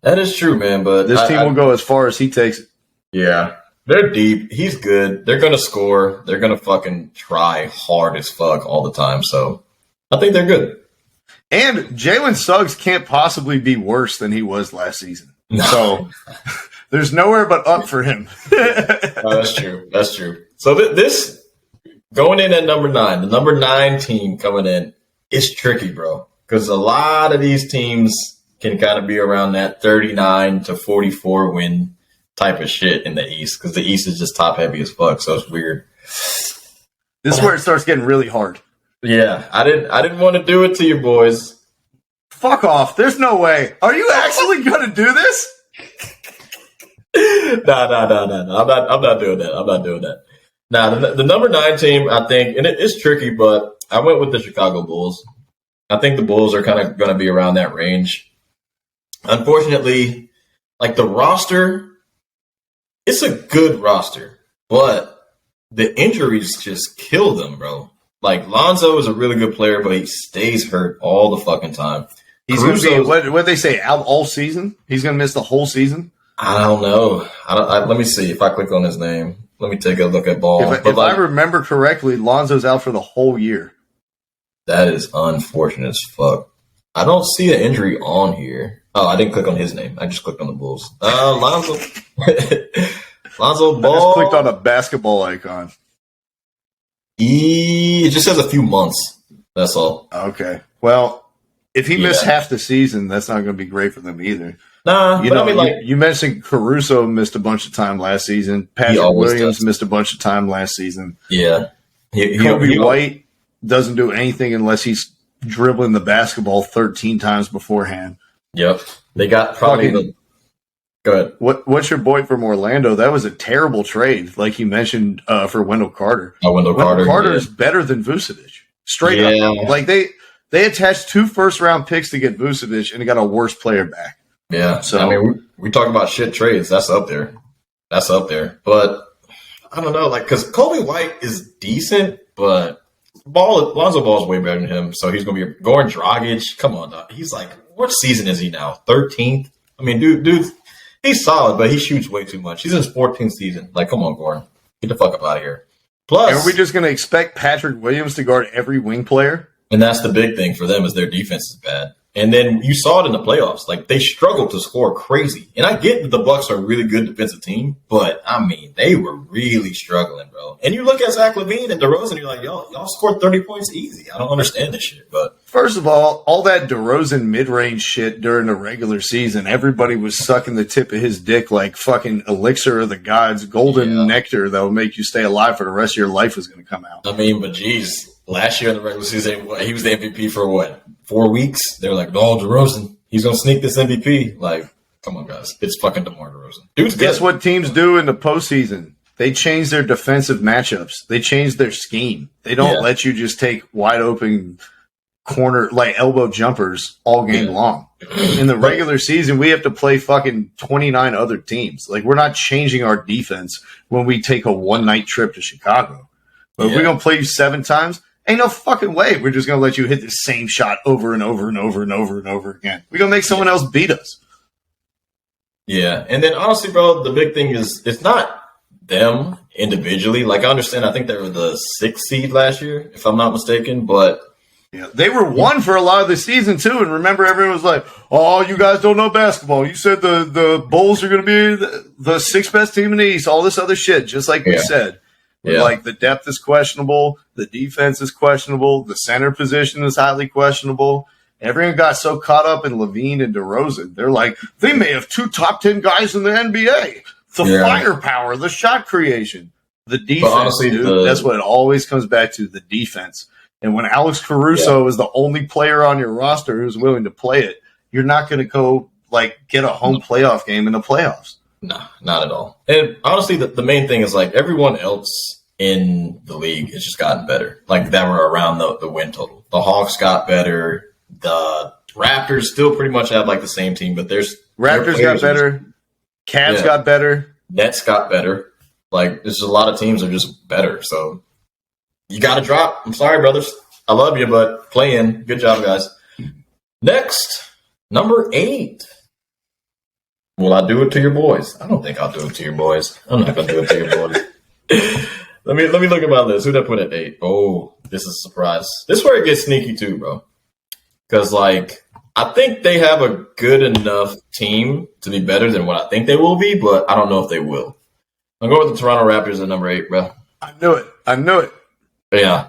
That is true, man. But this team will go as far as he takes it. Yeah. They're deep. He's good. They're going to score. They're going to fucking try hard as fuck all the time. So I think they're good. And Jalen Suggs can't possibly be worse than he was last season. No. So there's nowhere but up for him. That's true. That's true. So this going in at number 9, the number 9 team coming in is tricky, bro. Because a lot of these teams can kind of be around that 39 to 44 win type of shit in the East. Because the East is just top heavy as fuck. So it's weird. This is where it starts getting really hard. Yeah, I didn't want to do it to you boys. Fuck off. There's no way. Are you actually going to do this? No. I'm not doing that. Now, the number 9 team, I think, and it's tricky, but I went with the Chicago Bulls. I think the Bulls are kind of going to be around that range. Unfortunately, like the roster, it's a good roster, but the injuries just kill them, bro. Like, Lonzo is a really good player, but he stays hurt all the fucking time. He's going to be, what did they say, out all season? He's going to miss the whole season? I don't know. Let me see if I click on his name. Let me take a look at ball. If I remember correctly, Lonzo's out for the whole year. That is unfortunate as fuck. I don't see an injury on here. Oh, I didn't click on his name. I just clicked on the Bulls. Lonzo. Lonzo Ball. I just clicked on a basketball icon. It just says a few months. That's all. Okay. Well, if he missed half the season, that's not going to be great for them either. Nah, I mean, you mentioned Caruso missed a bunch of time last season. Patrick Williams missed a bunch of time last season. Yeah. Kobe White doesn't do anything unless he's dribbling the basketball 13 times beforehand. Yep. They got probably Go ahead. What's your boy from Orlando? That was a terrible trade, like you mentioned, for Wendell Carter. Wendell Carter is better than Vucevic. Straight up. Like, they attached 2 first-round picks to get Vucevic, and they got a worse player back. Yeah. So I mean, we talk about shit trades. That's up there. But I don't know, like, because Kobe White is decent, but Lonzo Ball is way better than him. So he's going to be Goran Dragic. Come on, dog. He's like, what season is he now? 13th? I mean, dude, he's solid, but he shoots way too much. He's in his 14th season. Like, come on, Goran. Get the fuck up out of here. Plus, are we just going to expect Patrick Williams to guard every wing player? And that's the big thing for them is their defense is bad. And then you saw it in the playoffs. Like, they struggled to score crazy. And I get that the Bucks are a really good defensive team, but, I mean, they were really struggling, bro. And you look at Zach LaVine and DeRozan, and you're like, y'all scored 30 points easy. I don't understand this shit. But first of all that DeRozan mid-range shit during the regular season, everybody was sucking the tip of his dick like fucking elixir of the gods, golden nectar that will make you stay alive for the rest of your life was going to come out. I mean, but geez. Last year in the regular season, he was the MVP for 4 weeks? They were like, "Oh, DeRozan, he's gonna sneak this MVP." Like, come on, guys, it's fucking DeMar DeRozan. Dude's good. Guess what teams do in the postseason? They change their defensive matchups. They change their scheme. They don't let you just take wide open corner like elbow jumpers all game long. In the regular season, we have to play fucking 29 other teams. Like, we're not changing our defense when we take a one-night trip to Chicago. But if we're gonna play you 7 times. Ain't no fucking way we're just going to let you hit the same shot over and over and over and over and over again. We're going to make someone else beat us. Yeah. And then, honestly, bro, the big thing is it's not them individually. Like, I understand, I think they were the 6th seed last year, if I'm not mistaken. But they were 1 for a lot of the season, too. And remember, everyone was like, oh, you guys don't know basketball. You said the Bulls are going to be the 6th best team in the East, all this other shit, just like we said. Yeah. Like, the depth is questionable, the defense is questionable, the center position is highly questionable. Everyone got so caught up in Levine and DeRozan. They're like, they may have 2 top 10 guys in the NBA. The firepower, the shot creation, the defense, honestly, dude. That's what it always comes back to, the defense. And when Alex Caruso is the only player on your roster who's willing to play it, you're not going to go get a home playoff game in the playoffs. No, not at all. And honestly, the main thing is everyone else in the league has just gotten better. That were around the win total. The Hawks got better. The Raptors still pretty much have the same team, but Raptors got better. Cavs got better. Nets got better. There's a lot of teams that are just better. So you got to drop. I'm sorry, brothers. I love you, but play in. Good job, guys. Next, number 8. Will I do it to your boys? I don't think I'll do it to your boys. I'm not going to do it to your boys. Let me look at my list. Who'd I put at 8? Oh, this is a surprise. This is where it gets sneaky too, bro. Because, I think they have a good enough team to be better than what I think they will be, but I don't know if they will. I'm going with the Toronto Raptors at number 8, bro. I knew it. Yeah.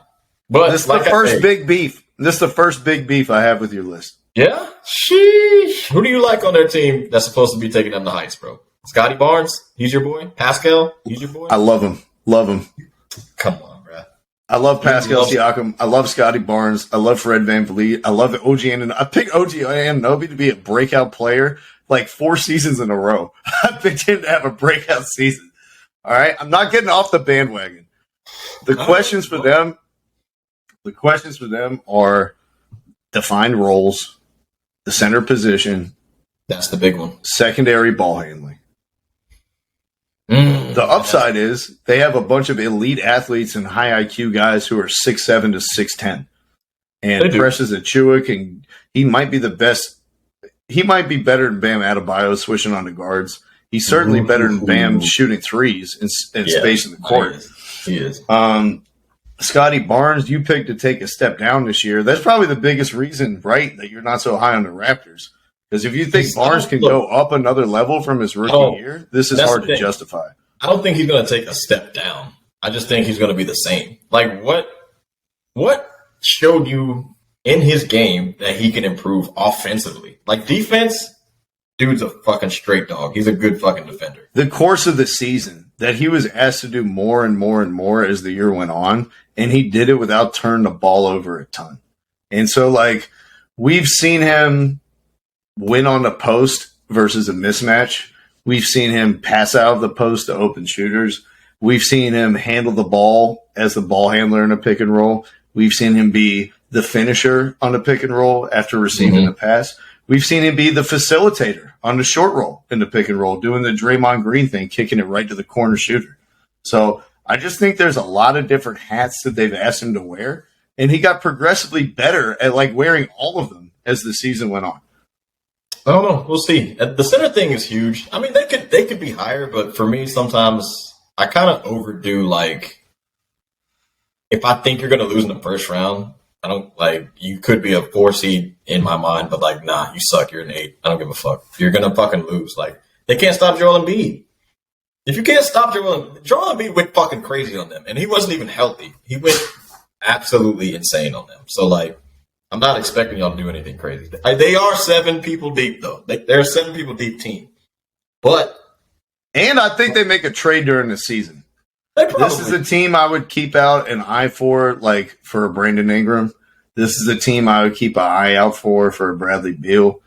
But this is the first big beef. This is the first big beef I have with your list. Yeah? Sheesh. Who do you like on their team that's supposed to be taking them to heights, bro? Scotty Barnes? He's your boy? Pascal? He's your boy? I love him. Love him. Come on, bro. I love Pascal Siakam. I love Scotty Barnes. I love Fred VanVleet. I love OG Anunoby. I picked OG Anunoby to be a breakout player 4 seasons in a row. I picked him to have a breakout season. All right? I'm not getting off the bandwagon. The questions for them are defined roles, the center position. That's the big one. Secondary ball handling. The upside is they have a bunch of elite athletes and high IQ guys who are 6'7" to 6'10". And Precious Achiuwa he might be the best. He might be better than Bam Adebayo switching on the guards. He's certainly better than Bam shooting threes and space in the court. He is. Scotty Barnes, you picked to take a step down this year. That's probably the biggest reason, right, that you're not so high on the Raptors. Because if you think Barnes can go up another level from his rookie year, this is hard to justify. I don't think he's going to take a step down. I just think he's going to be the same. What showed you in his game that he can improve offensively? Defense, dude's a fucking straight dog. He's a good fucking defender. The course of the season that he was asked to do more and more and more as the year went on, and he did it without turning the ball over a ton. And so, we've seen him win on the post versus a mismatch. We've seen him pass out of the post to open shooters. We've seen him handle the ball as the ball handler in a pick and roll. We've seen him be the finisher on the pick and roll after receiving the pass. We've seen him be the facilitator on the short roll in the pick and roll, doing the Draymond Green thing, kicking it right to the corner shooter. So I just think there's a lot of different hats that they've asked him to wear, and he got progressively better at wearing all of them as the season went on. I don't know. We'll see. The center thing is huge. I mean, they could be higher, but for me, sometimes I kind of overdo. If I think you're going to lose in the first round, I don't you could be a 4 seed in my mind, but nah, you suck. You're an 8. I don't give a fuck. You're going to fucking lose. They can't stop Joel Embiid. If you can't stop Joel Embiid went fucking crazy on them, and he wasn't even healthy. He went absolutely insane on them. So I'm not expecting y'all to do anything crazy. They are 7 people deep, though. They're a 7 people deep team. And I think they make a trade during the season. This is a team I would keep out an eye for, for Brandon Ingram. This is a team I would keep an eye out for Bradley Beal.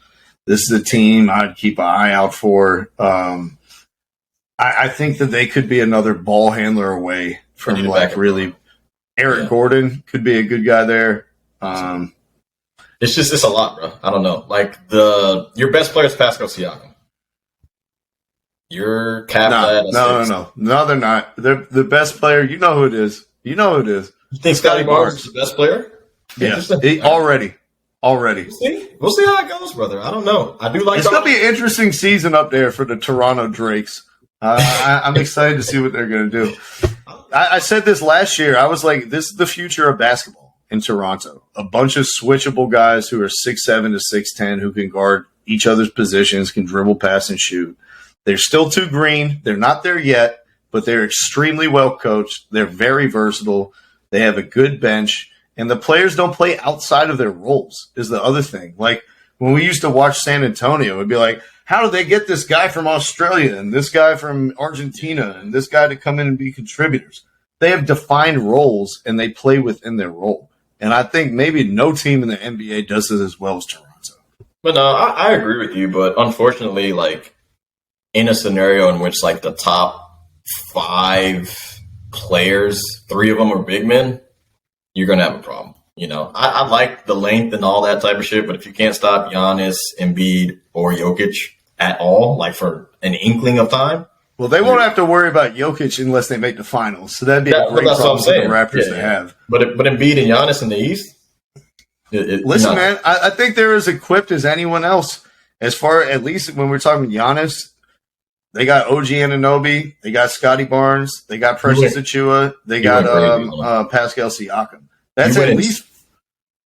This is a team I'd keep an eye out for. I think that they could be another ball handler away from really. Eric Gordon could be a good guy there. It's a lot, bro. I don't know. Your best player is Pascal Siakam. Your cap No, they're not. They're the best player. You know who it is. You think Scotty Barnes is the best player? Yeah, already. We'll see how it goes, brother. I don't know. I do like. It's gonna be an interesting season up there for the Toronto Drakes. I'm excited to see what they're gonna do. I said this last year. I was like, this is the future of basketball in Toronto. A bunch of switchable guys who are 6'7" to 6'10", who can guard each other's positions, can dribble, pass, and shoot. They're still too green. They're not there yet, but they're extremely well coached. They're very versatile. They have a good bench, And the players don't play outside of their roles is the other thing. Like when we used to watch San Antonio, it'd be like, how do they get this guy from Australia and this guy from Argentina and this guy to come in and be contributors? They have defined roles and they play within their role. And I think maybe no team in the NBA does it as well as Toronto. But no, I agree with you. But unfortunately, like in a scenario in which like the top 5 players, 3 of them are big men, you're going to have a problem. You know, I like the length and all that type of shit, but if you can't stop Giannis, Embiid, or Jokic at all, like for an inkling of time. Well, they won't have to worry about Jokic unless they make the finals. So that'd be a great problem for the Raptors to have. But Embiid and Giannis in the East? Listen, man, I think they're as equipped as anyone else. As far, at least when we're talking Giannis, they got OG Anunoby, they got Scotty Barnes, they got Precious Achua, they got Pascal Siakam. That's at least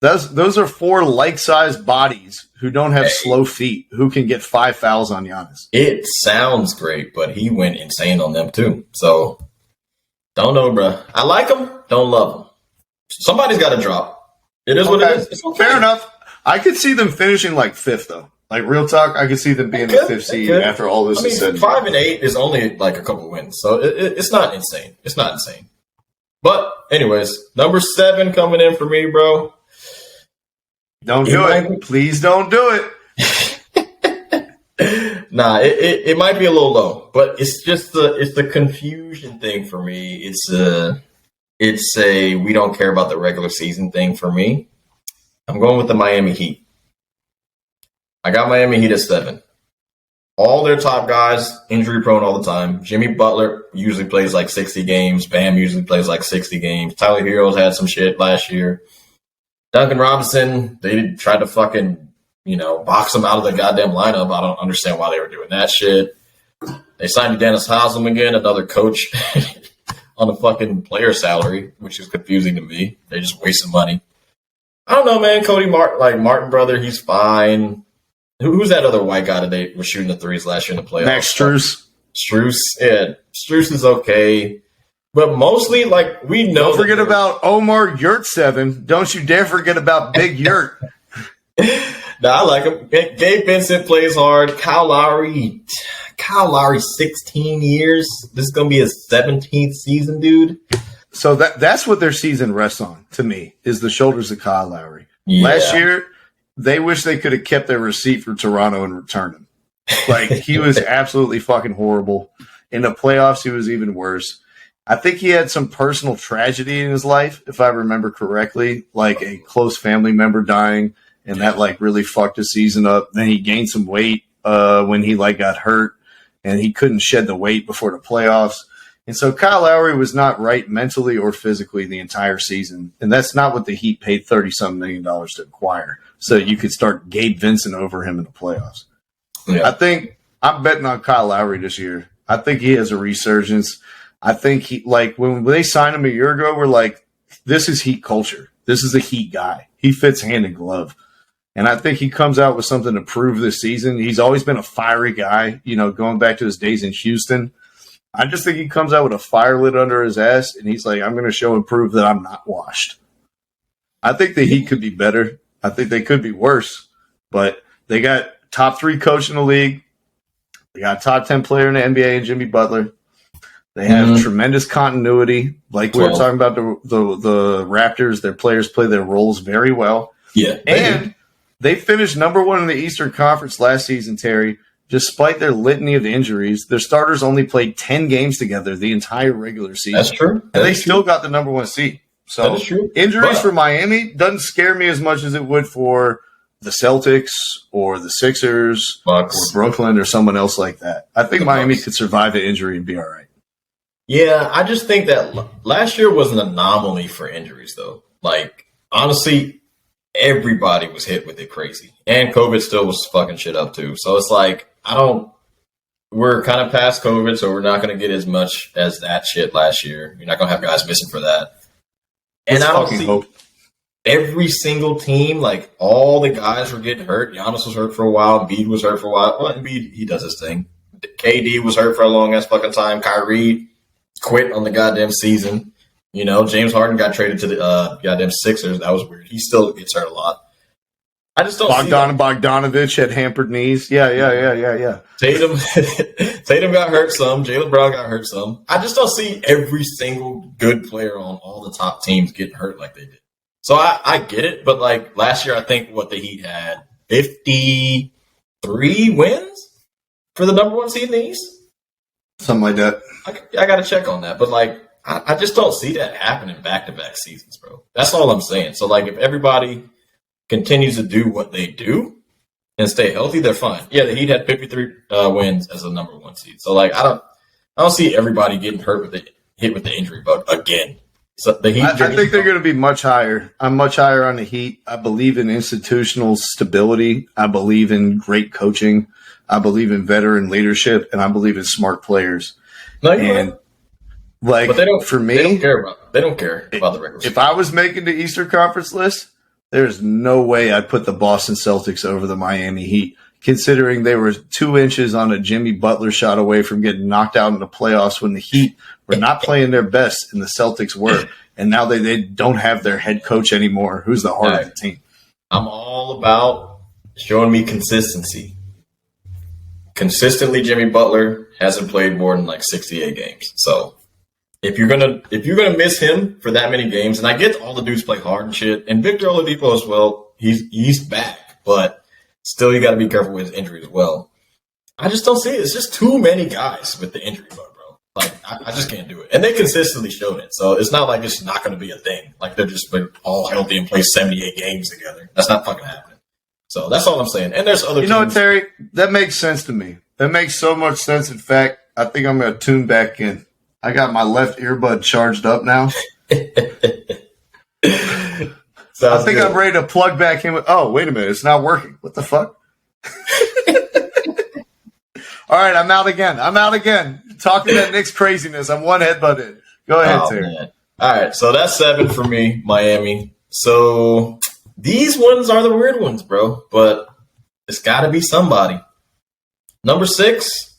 those are 4 like-sized bodies who don't have slow feet who can get 5 fouls on Giannis. It sounds great, but he went insane on them too. So don't know, bro. I like him, don't love him. Somebody's got to drop. It is what it is. It's okay. Fair enough. I could see them finishing like 5th though. Like real talk, I could see them being the 5th seed after all this is said. 5 and 8 is only like a couple wins, so it's not insane. It's not insane. But anyways, number 7 coming in for me, bro. Don't do it. Please don't do it. Nah, it might be a little low, but it's just the confusion thing for me. It's a we don't care about the regular season thing for me. I'm going with the Miami Heat. I got Miami Heat at 7. All their top guys, injury prone all the time. Jimmy Butler usually plays like 60 games. Bam usually plays like 60 games. Tyler Heroes had some shit last year. Duncan Robinson, they tried to fucking, box him out of the goddamn lineup. I don't understand why they were doing that shit. They signed Dennis Haslem again, another coach on a fucking player salary, which is confusing to me. They're just wasting money. I don't know, man. Cody Martin brother, he's fine. Who's that other white guy that they were shooting the threes last year in the playoffs? Max Strus. Strus, yeah. Strus is okay. But mostly, we know. Don't forget about Omar Yurtseven. Don't you dare forget about Big Yurt. Nah, I like him. Gabe Vincent plays hard. Kyle Lowry, 16 years. This is going to be his 17th season, dude. So that's what their season rests on, to me, is the shoulders of Kyle Lowry. Yeah. Last year, they wish they could have kept their receipt for Toronto and returned him. He was absolutely fucking horrible. In the playoffs, he was even worse. I think he had some personal tragedy in his life, if I remember correctly, like a close family member dying, and that really fucked his season up. Then he gained some weight when he got hurt, and he couldn't shed the weight before the playoffs. And so Kyle Lowry was not right mentally or physically the entire season, and that's not what the Heat paid $30-some million to acquire. So you could start Gabe Vincent over him in the playoffs. Yeah. I think I'm betting on Kyle Lowry this year. I think he has a resurgence. I think he when they signed him a year ago, we're like, this is Heat culture. This is a Heat guy. He fits hand in glove. And I think he comes out with something to prove this season. He's always been a fiery guy, going back to his days in Houston. I just think he comes out with a fire lit under his ass, and he's like, I'm going to show and prove that I'm not washed. I think the Heat could be better. I think they could be worse. But they got top 3 coach in the league. They got top 10 player in the NBA in Jimmy Butler. They have tremendous continuity. Like we were talking about the Raptors, their players play their roles very well. Yeah. And they finished number 1 in the Eastern Conference last season, Terry. Despite their litany of injuries, their starters only played 10 games together the entire regular season. That's true. And they still got the number 1 seed. So that is true. Injuries for Miami doesn't scare me as much as it would for the Celtics or the Sixers Bucks or Brooklyn or someone else like that. I think Miami could survive an injury and be all right. Yeah, I just think that last year was an anomaly for injuries, though. Honestly, everybody was hit with it crazy. And COVID still was fucking shit up, too. So it's we're kind of past COVID, so we're not going to get as much as that shit last year. You're not going to have guys missing for that. And I don't see every single team, all the guys were getting hurt. Giannis was hurt for a while. Embiid was hurt for a while. Well, Embiid, he does his thing. KD was hurt for a long-ass fucking time. Kyrie quit on the goddamn season. You know, James Harden got traded to the goddamn Sixers. That was weird. He still gets hurt a lot. I just don't see that. Bogdanovich had hampered knees. Yeah. Tatum got hurt some. Jaylen Brown got hurt some. I just don't see every single good player on all the top teams getting hurt like they did. So I get it, but like last year, I think what the Heat had 53 wins for the number one seed in the East. Something like that. I got to check on that, but like I just don't see that happening back-to-back seasons, bro. That's all I'm saying. So like if everybody continues to do what they do and stay healthy, they're fine. Yeah, the Heat had 53 wins as a number one seed. So like I don't see everybody getting hit with the injury bug again. So the Heat, I think they're going to be much higher. I'm much higher on the Heat. I believe in institutional stability. I believe in great coaching. I believe in veteran leadership, and I believe in smart players. No, and like, but they don't, for me, they don't care about the regular season. If I was making the Eastern Conference list, there's no way I'd put the Boston Celtics over the Miami Heat, considering they were 2 inches on a Jimmy Butler shot away from getting knocked out in the playoffs when the Heat were not playing their best and the Celtics were. And now they don't have their head coach anymore, who's the heart of the team. I'm all about showing me consistency. Consistently, Jimmy Butler hasn't played more than like 68 games. So if you're gonna miss him for that many games, and I get all the dudes play hard and shit, and Victor Oladipo as well, he's back, but still you got to be careful with his injury as well. I just don't see it. It's just too many guys with the injury bug, bro. Like I just can't do it, and they consistently showed it. So it's not like it's not going to be a thing. Like they're just all healthy and play 78 games together. That's not fucking happening. So that's all I'm saying. And there's other. You know what, Terry? That makes sense to me. That makes so much sense. In fact, I think I'm going to tune back in. I got my left earbud charged up now. I think I'm ready to plug back in. Oh, wait a minute. It's not working. What the fuck? All right, I'm out again. Talking that Knicks craziness. I'm one headbutt in. Go ahead, Terry. Man. All right, so that's 7 for me, Miami. So these ones are the weird ones, bro. But it's got to be somebody. Number 6,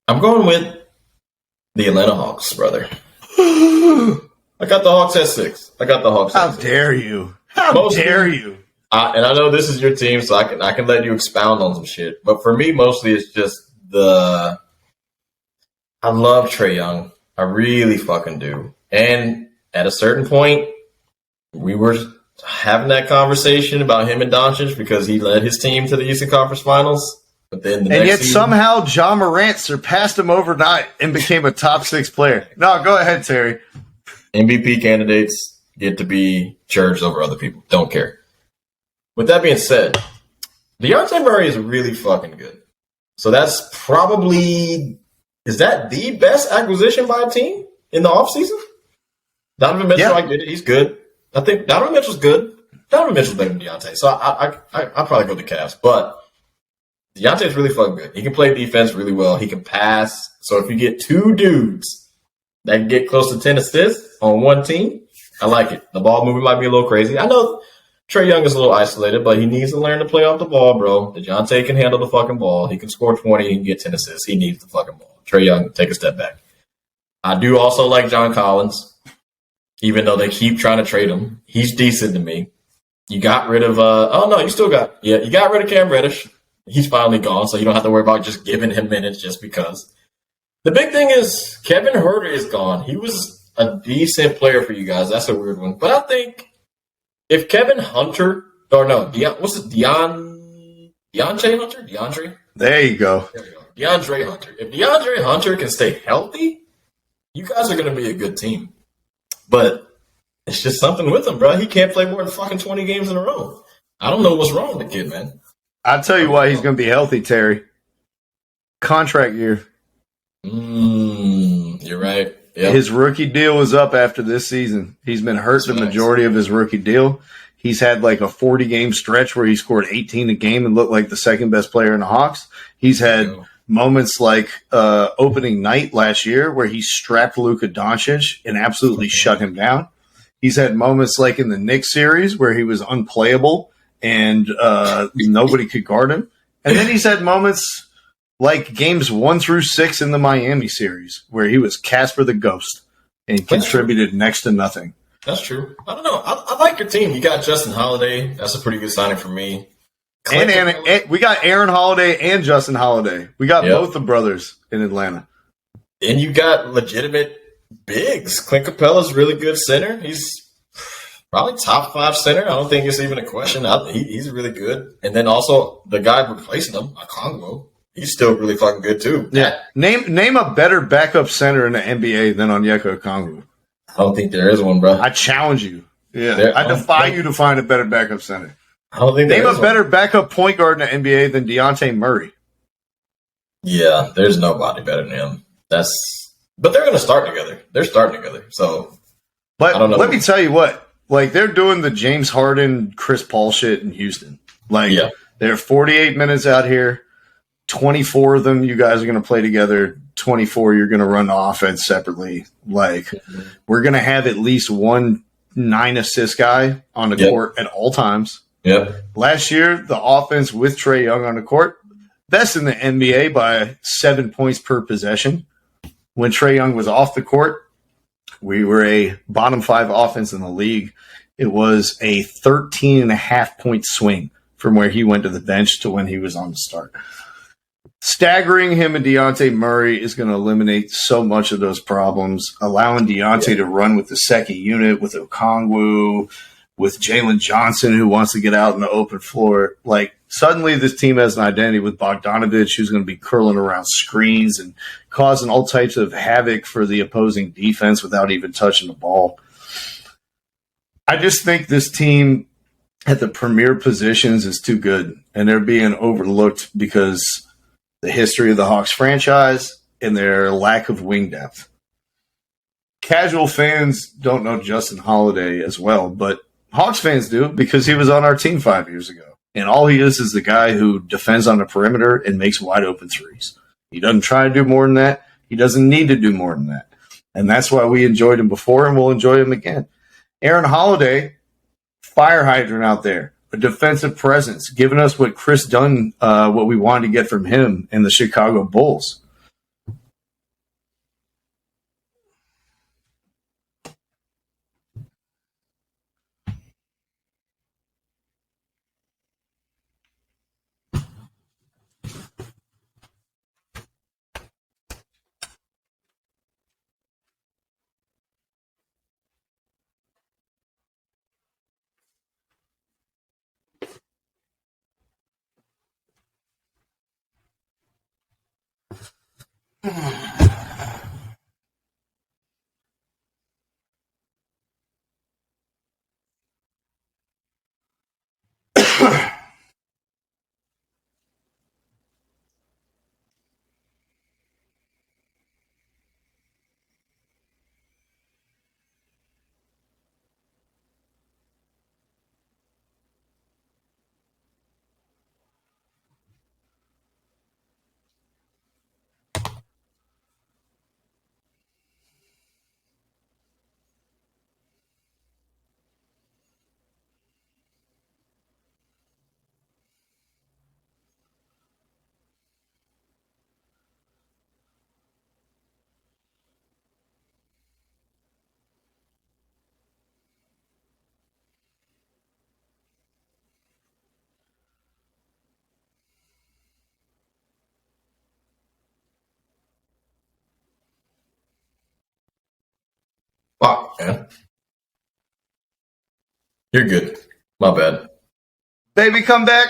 I'm going with the Atlanta Hawks, brother. I got the Hawks at 6. How dare you? How dare you? And I know this is your team, so I can let you expound on some shit. But for me, mostly it's just I love Trae Young. I really fucking do. And at a certain point, we were having that conversation about him and Doncic because he led his team to the Eastern Conference Finals. But then somehow Ja Morant surpassed him overnight and became a top 6 player. No, go ahead, Terry. MVP candidates get to be judged over other people. Don't care. With that being said, DeJounte Murray is really fucking good. So that's probably – is that the best acquisition by a team in the offseason? Donovan Mitchell, yeah. I get it. He's good. I think Donovan Mitchell's good. Donovan Mitchell's better than DeJounte. So I'll probably go with the Cavs. But DeJounte's really fucking good. He can play defense really well. He can pass. So if you get 2 dudes that can get close to 10 assists on one team, I like it. The ball movement might be a little crazy. I know Trae Young is a little isolated, but he needs to learn to play off the ball, bro. DeJounte can handle the fucking ball. He can score 20. He can get 10 assists. He needs the fucking ball. Trae Young, take a step back. I do also like John Collins, even though they keep trying to trade him. He's decent to me. You got rid of you got rid of Cam Reddish. He's finally gone, so you don't have to worry about just giving him minutes just because. The big thing is Kevin Huerter is gone. He was a decent player for you guys. That's a weird one. But I think if Kevin Hunter – or no, DeAndre Hunter? DeAndre? There you go. DeAndre Hunter. If DeAndre Hunter can stay healthy, you guys are going to be a good team. But it's just something with him, bro. He can't play more than fucking 20 games in a row. I don't know what's wrong with the kid, man. I'll tell you why he's going to be healthy, Terry. Contract year. You're right. Yep. His rookie deal is up after this season. He's been hurt the majority of his rookie deal. He's had like a 40-game stretch where he scored 18 a game and looked like the second best player in the Hawks. He's had moments like opening night last year where he strapped Luka Doncic and absolutely shut him down. He's had moments like in the Knicks series where he was unplayable and nobody could guard him. And then he's had moments like games 1 through 6 in the Miami series where he was Casper the Ghost. and contributed next to nothing. That's true. I don't know. I like your team. You got Justin Holiday. That's a pretty good signing for me. And we got Aaron Holiday and Justin Holiday. We got both the brothers in Atlanta. And you got legitimate bigs. Clint Capella's really good center. He's probably top 5 center. I don't think it's even a question. He's really good. And then also the guy replacing him, Okongwu, he's still really fucking good too. Yeah. Name a better backup center in the NBA than Onyeka Okongwu. I don't think there is one, bro. I challenge you. Yeah, I defy you to find a better backup center. I don't think name a better backup point guard in the NBA than Dejounte Murray. Yeah, there's nobody better than him. But they're going to start together. They're starting together. So, but I don't know. Let me tell you what. Like, they're doing the James Harden, Chris Paul shit in Houston. Like, they're 48 minutes out here. 24 of them, you guys are going to play together. 24, you're going to run the offense separately. Like, we're going to have at least one 9-assist guy on the court at all times. Last year, the offense with Trae Young on the court, best in the NBA by 7 points per possession. When Trae Young was off the court, we were a bottom 5 offense in the league. It was a 13.5-point swing from where he went to the bench to when he was on the start. Staggering him and Dejounte Murray is going to eliminate so much of those problems, allowing Dejounte to run with the second unit, with Okongwu, with Jalen Johnson, who wants to get out in the open floor. Like, suddenly this team has an identity with Bogdanovich, who's going to be curling around screens and causing all types of havoc for the opposing defense without even touching the ball. I just think this team at the premier positions is too good, and they're being overlooked because the history of the Hawks franchise and their lack of wing depth. Casual fans don't know Justin Holiday as well, but Hawks fans do because he was on our team 5 years ago. And all he is the guy who defends on the perimeter and makes wide open threes. He doesn't try to do more than that. He doesn't need to do more than that. And that's why we enjoyed him before and we'll enjoy him again. Aaron Holiday, fire hydrant out there. A defensive presence, giving us what Chris Dunn, what we wanted to get from him in the Chicago Bulls. Fuck, man. You're good. My bad. Baby, come back.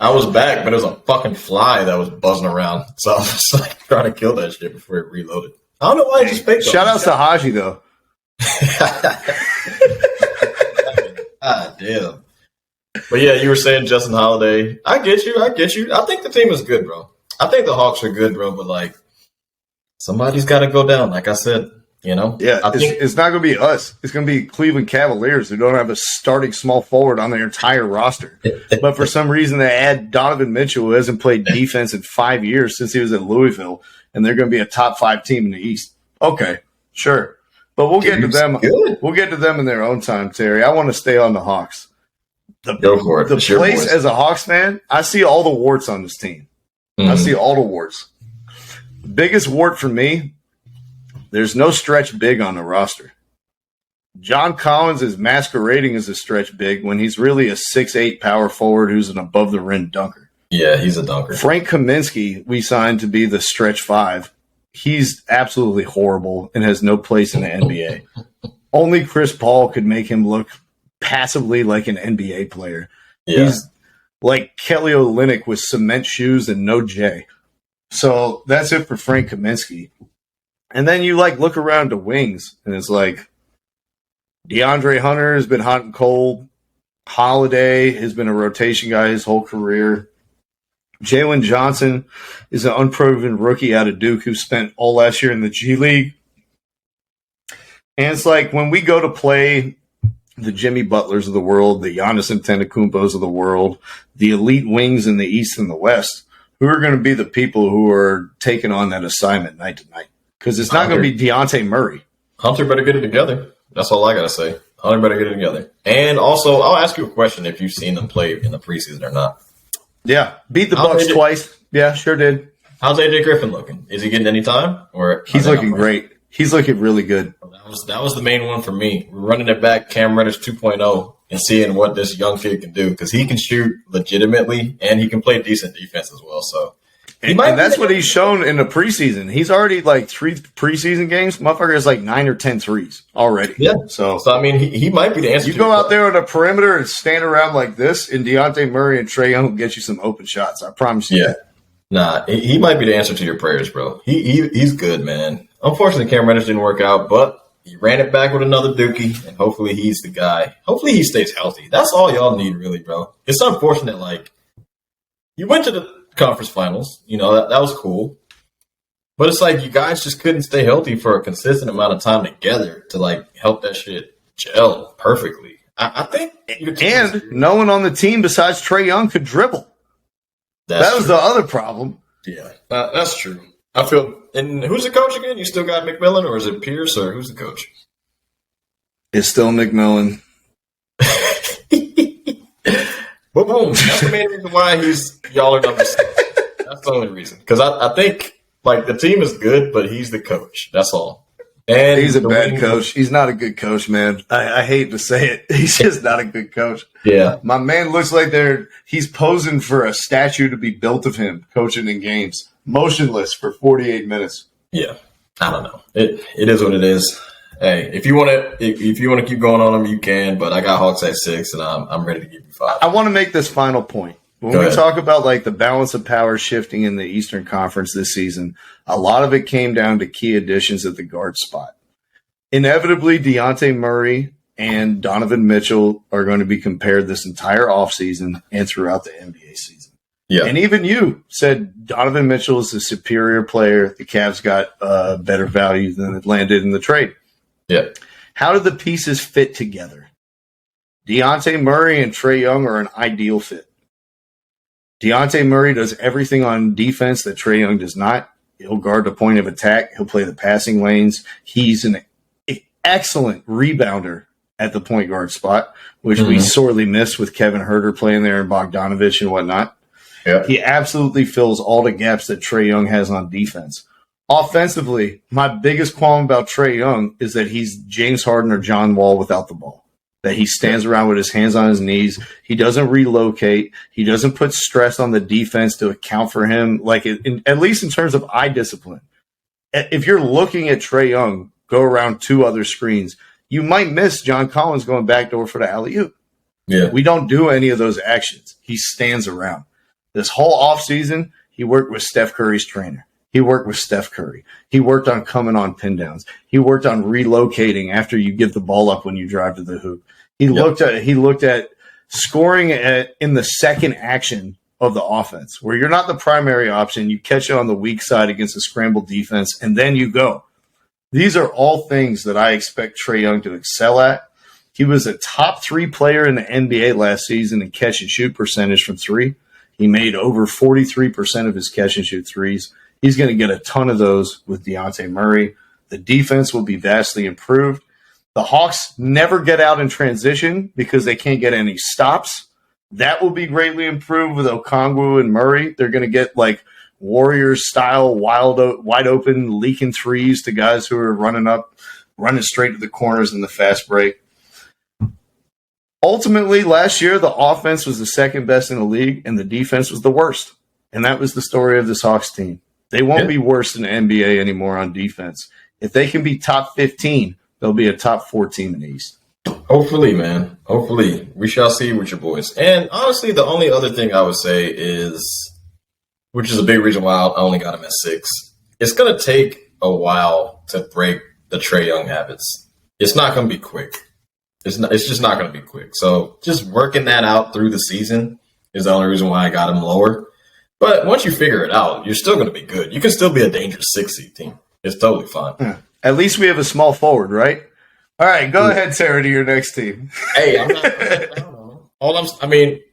I was back, but it was a fucking fly that was buzzing around. So I was just like trying to kill that shit before it reloaded. I don't know why I just faked Shout out to Haji, though. Ah, damn. But yeah, you were saying Justin Holiday. I get you. I think the team is good, bro. I think the Hawks are good, bro. But like, somebody's got to go down. Like I said, you know. Yeah, it's not going to be us. It's going to be Cleveland Cavaliers who don't have a starting small forward on their entire roster. But for some reason, they add Donovan Mitchell, who hasn't played defense in 5 years since he was at Louisville, and they're going to be a top 5 team in the East. Okay, sure. But we'll get to them. Good. We'll get to them in their own time, Terry. I want to stay on the Hawks. Go for it. The place as a Hawks fan, I see all the warts on this team. I see all the warts. The biggest wart for me there's no stretch big on the roster. John Collins is masquerading as a stretch big when he's really a 6'8" power forward who's an above-the-rim dunker. Yeah, he's a dunker. Frank Kaminsky, we signed to be the stretch 5. He's absolutely horrible and has no place in the NBA. Only Chris Paul could make him look passively like an NBA player. Yeah. He's like Kelly Olynyk with cement shoes and no J. So that's it for Frank Kaminsky. And then you look around to wings, and it's like DeAndre Hunter has been hot and cold. Holiday has been a rotation guy his whole career. Jalen Johnson is an unproven rookie out of Duke who spent all last year in the G League. And it's like when we go to play the Jimmy Butlers of the world, the Giannis Antetokounmpos of the world, the elite wings in the East and the West, who are going to be the people who are taking on that assignment night to night? Because it's not going to be Dejounte Murray. Hunter better get it together. That's all I got to say. Hunter better get it together. And also, I'll ask you a question if you've seen them play in the preseason or not. Yeah, beat the Bucks twice. Yeah, sure did. How's AJ Griffin looking? Is he getting any time? Or he's looking great. He's looking really good. That was the main one for me. We're running it back, Cam Reddish 2.0, and seeing what this young kid can do because he can shoot legitimately and he can play decent defense as well. So, and that's what he's shown in the preseason. He's already 3 preseason games. Motherfucker has 9 or 10 threes already. Yeah. So I mean, he might be the answer. You go out there on the perimeter and stand around like this, and Dejounte Murray and Trae Young will get you some open shots. I promise you. Yeah. Nah, he might be the answer to your prayers, bro. He's good, man. Unfortunately, Cam Reddish didn't work out, but he ran it back with another Dookie, and hopefully he's the guy. Hopefully he stays healthy. That's all y'all need, really, bro. It's unfortunate, you went to the conference finals. You know, that was cool. But it's you guys just couldn't stay healthy for a consistent amount of time together to, help that shit gel perfectly. I think. And no one on the team besides Trae Young could dribble. That was the other problem. Yeah, that's true. I feel. And who's the coach again? You still got McMillan, or is it Pierce, or who's the coach? It's still McMillan. But boom, that's the main reason why y'all are number 6. That's the only reason. Because I think the team is good, but he's the coach. That's all. And he's a bad coach. He's not a good coach, man. I hate to say it. He's just not a good coach. Yeah. My man looks like he's posing for a statue to be built of him coaching in games. Motionless for 48 minutes. Yeah. I don't know. It is what it is. Hey, if you want to keep going on them, you can, but I got Hawks at 6 and I'm ready to give you 5. I want to make this final point. When we talk about the balance of power shifting in the Eastern Conference this season, a lot of it came down to key additions at the guard spot. Inevitably, Dejounte Murray and Donovan Mitchell are going to be compared this entire offseason and throughout the NBA season. Yeah. And even you said Donovan Mitchell is a superior player. The Cavs got better value than it landed in the trade. Yeah. How do the pieces fit together? Dejounte Murray and Trae Young are an ideal fit. Dejounte Murray does everything on defense that Trae Young does not. He'll guard the point of attack. He'll play the passing lanes. He's an excellent rebounder at the point guard spot, which we sorely missed with Kevin Huerter playing there and Bogdanovich and whatnot. Yeah. He absolutely fills all the gaps that Trae Young has on defense. Offensively, my biggest qualm about Trae Young is that he's James Harden or John Wall without the ball. That he stands around with his hands on his knees. He doesn't relocate. He doesn't put stress on the defense to account for him, at least in terms of eye discipline. If you're looking at Trae Young go around 2 other screens, you might miss John Collins going backdoor for the alley-oop. Yeah. We don't do any of those actions. He stands around. This whole offseason, he worked with Steph Curry's trainer. He worked with Steph Curry. He worked on coming on pin downs. He worked on relocating after you give the ball up when you drive to the hoop. He looked at scoring in the second action of the offense, where you're not the primary option. You catch it on the weak side against a scrambled defense, and then you go. These are all things that I expect Trae Young to excel at. He was a top 3 player in the NBA last season in catch and shoot percentage from 3. He made over 43% of his catch and shoot threes. He's going to get a ton of those with Dejounte Murray. The defense will be vastly improved. The Hawks never get out in transition because they can't get any stops. That will be greatly improved with Okongwu and Murray. They're going to get Warriors style, wide open, leaking threes to guys who are running straight to the corners in the fast break. Ultimately, last year, the offense was the second best in the league, and the defense was the worst. And that was the story of this Hawks team. They won't be worse than the NBA anymore on defense. If they can be top 15, they'll be a top 4 team in the East. Hopefully, man. Hopefully. We shall see with your boys. And honestly, the only other thing I would say is, which is a big reason why I only got him at 6, it's going to take a while to break the Trae Young habits. It's not going to be quick. It's just not going to be quick. So just working that out through the season is the only reason why I got him lower. But once you figure it out, you're still going to be good. You can still be a dangerous 6-seed team. It's totally fine. Yeah. At least we have a small forward, right? All right, go ahead, Sarah, to your next team. Hey, I don't know.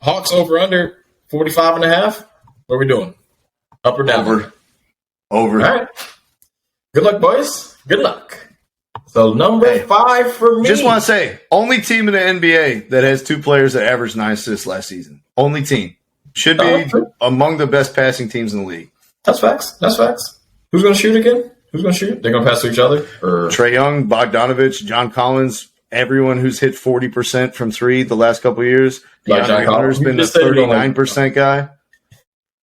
Hawks over under 45.5. What are we doing? Up or down? Over. All right. Good luck, boys. Good luck. So number 5 for me. Just want to say, only team in the NBA that has 2 players that averaged 9 assists last season. Only team. Should be among the best passing teams in the league. That's facts. Who's going to shoot again? Who's going to shoot? They're going to pass to each other? Or Trae Young, Bogdanovich, John Collins, everyone who's hit 40% from 3 the last couple of years. DeAndre Hunter's been the 39% guy.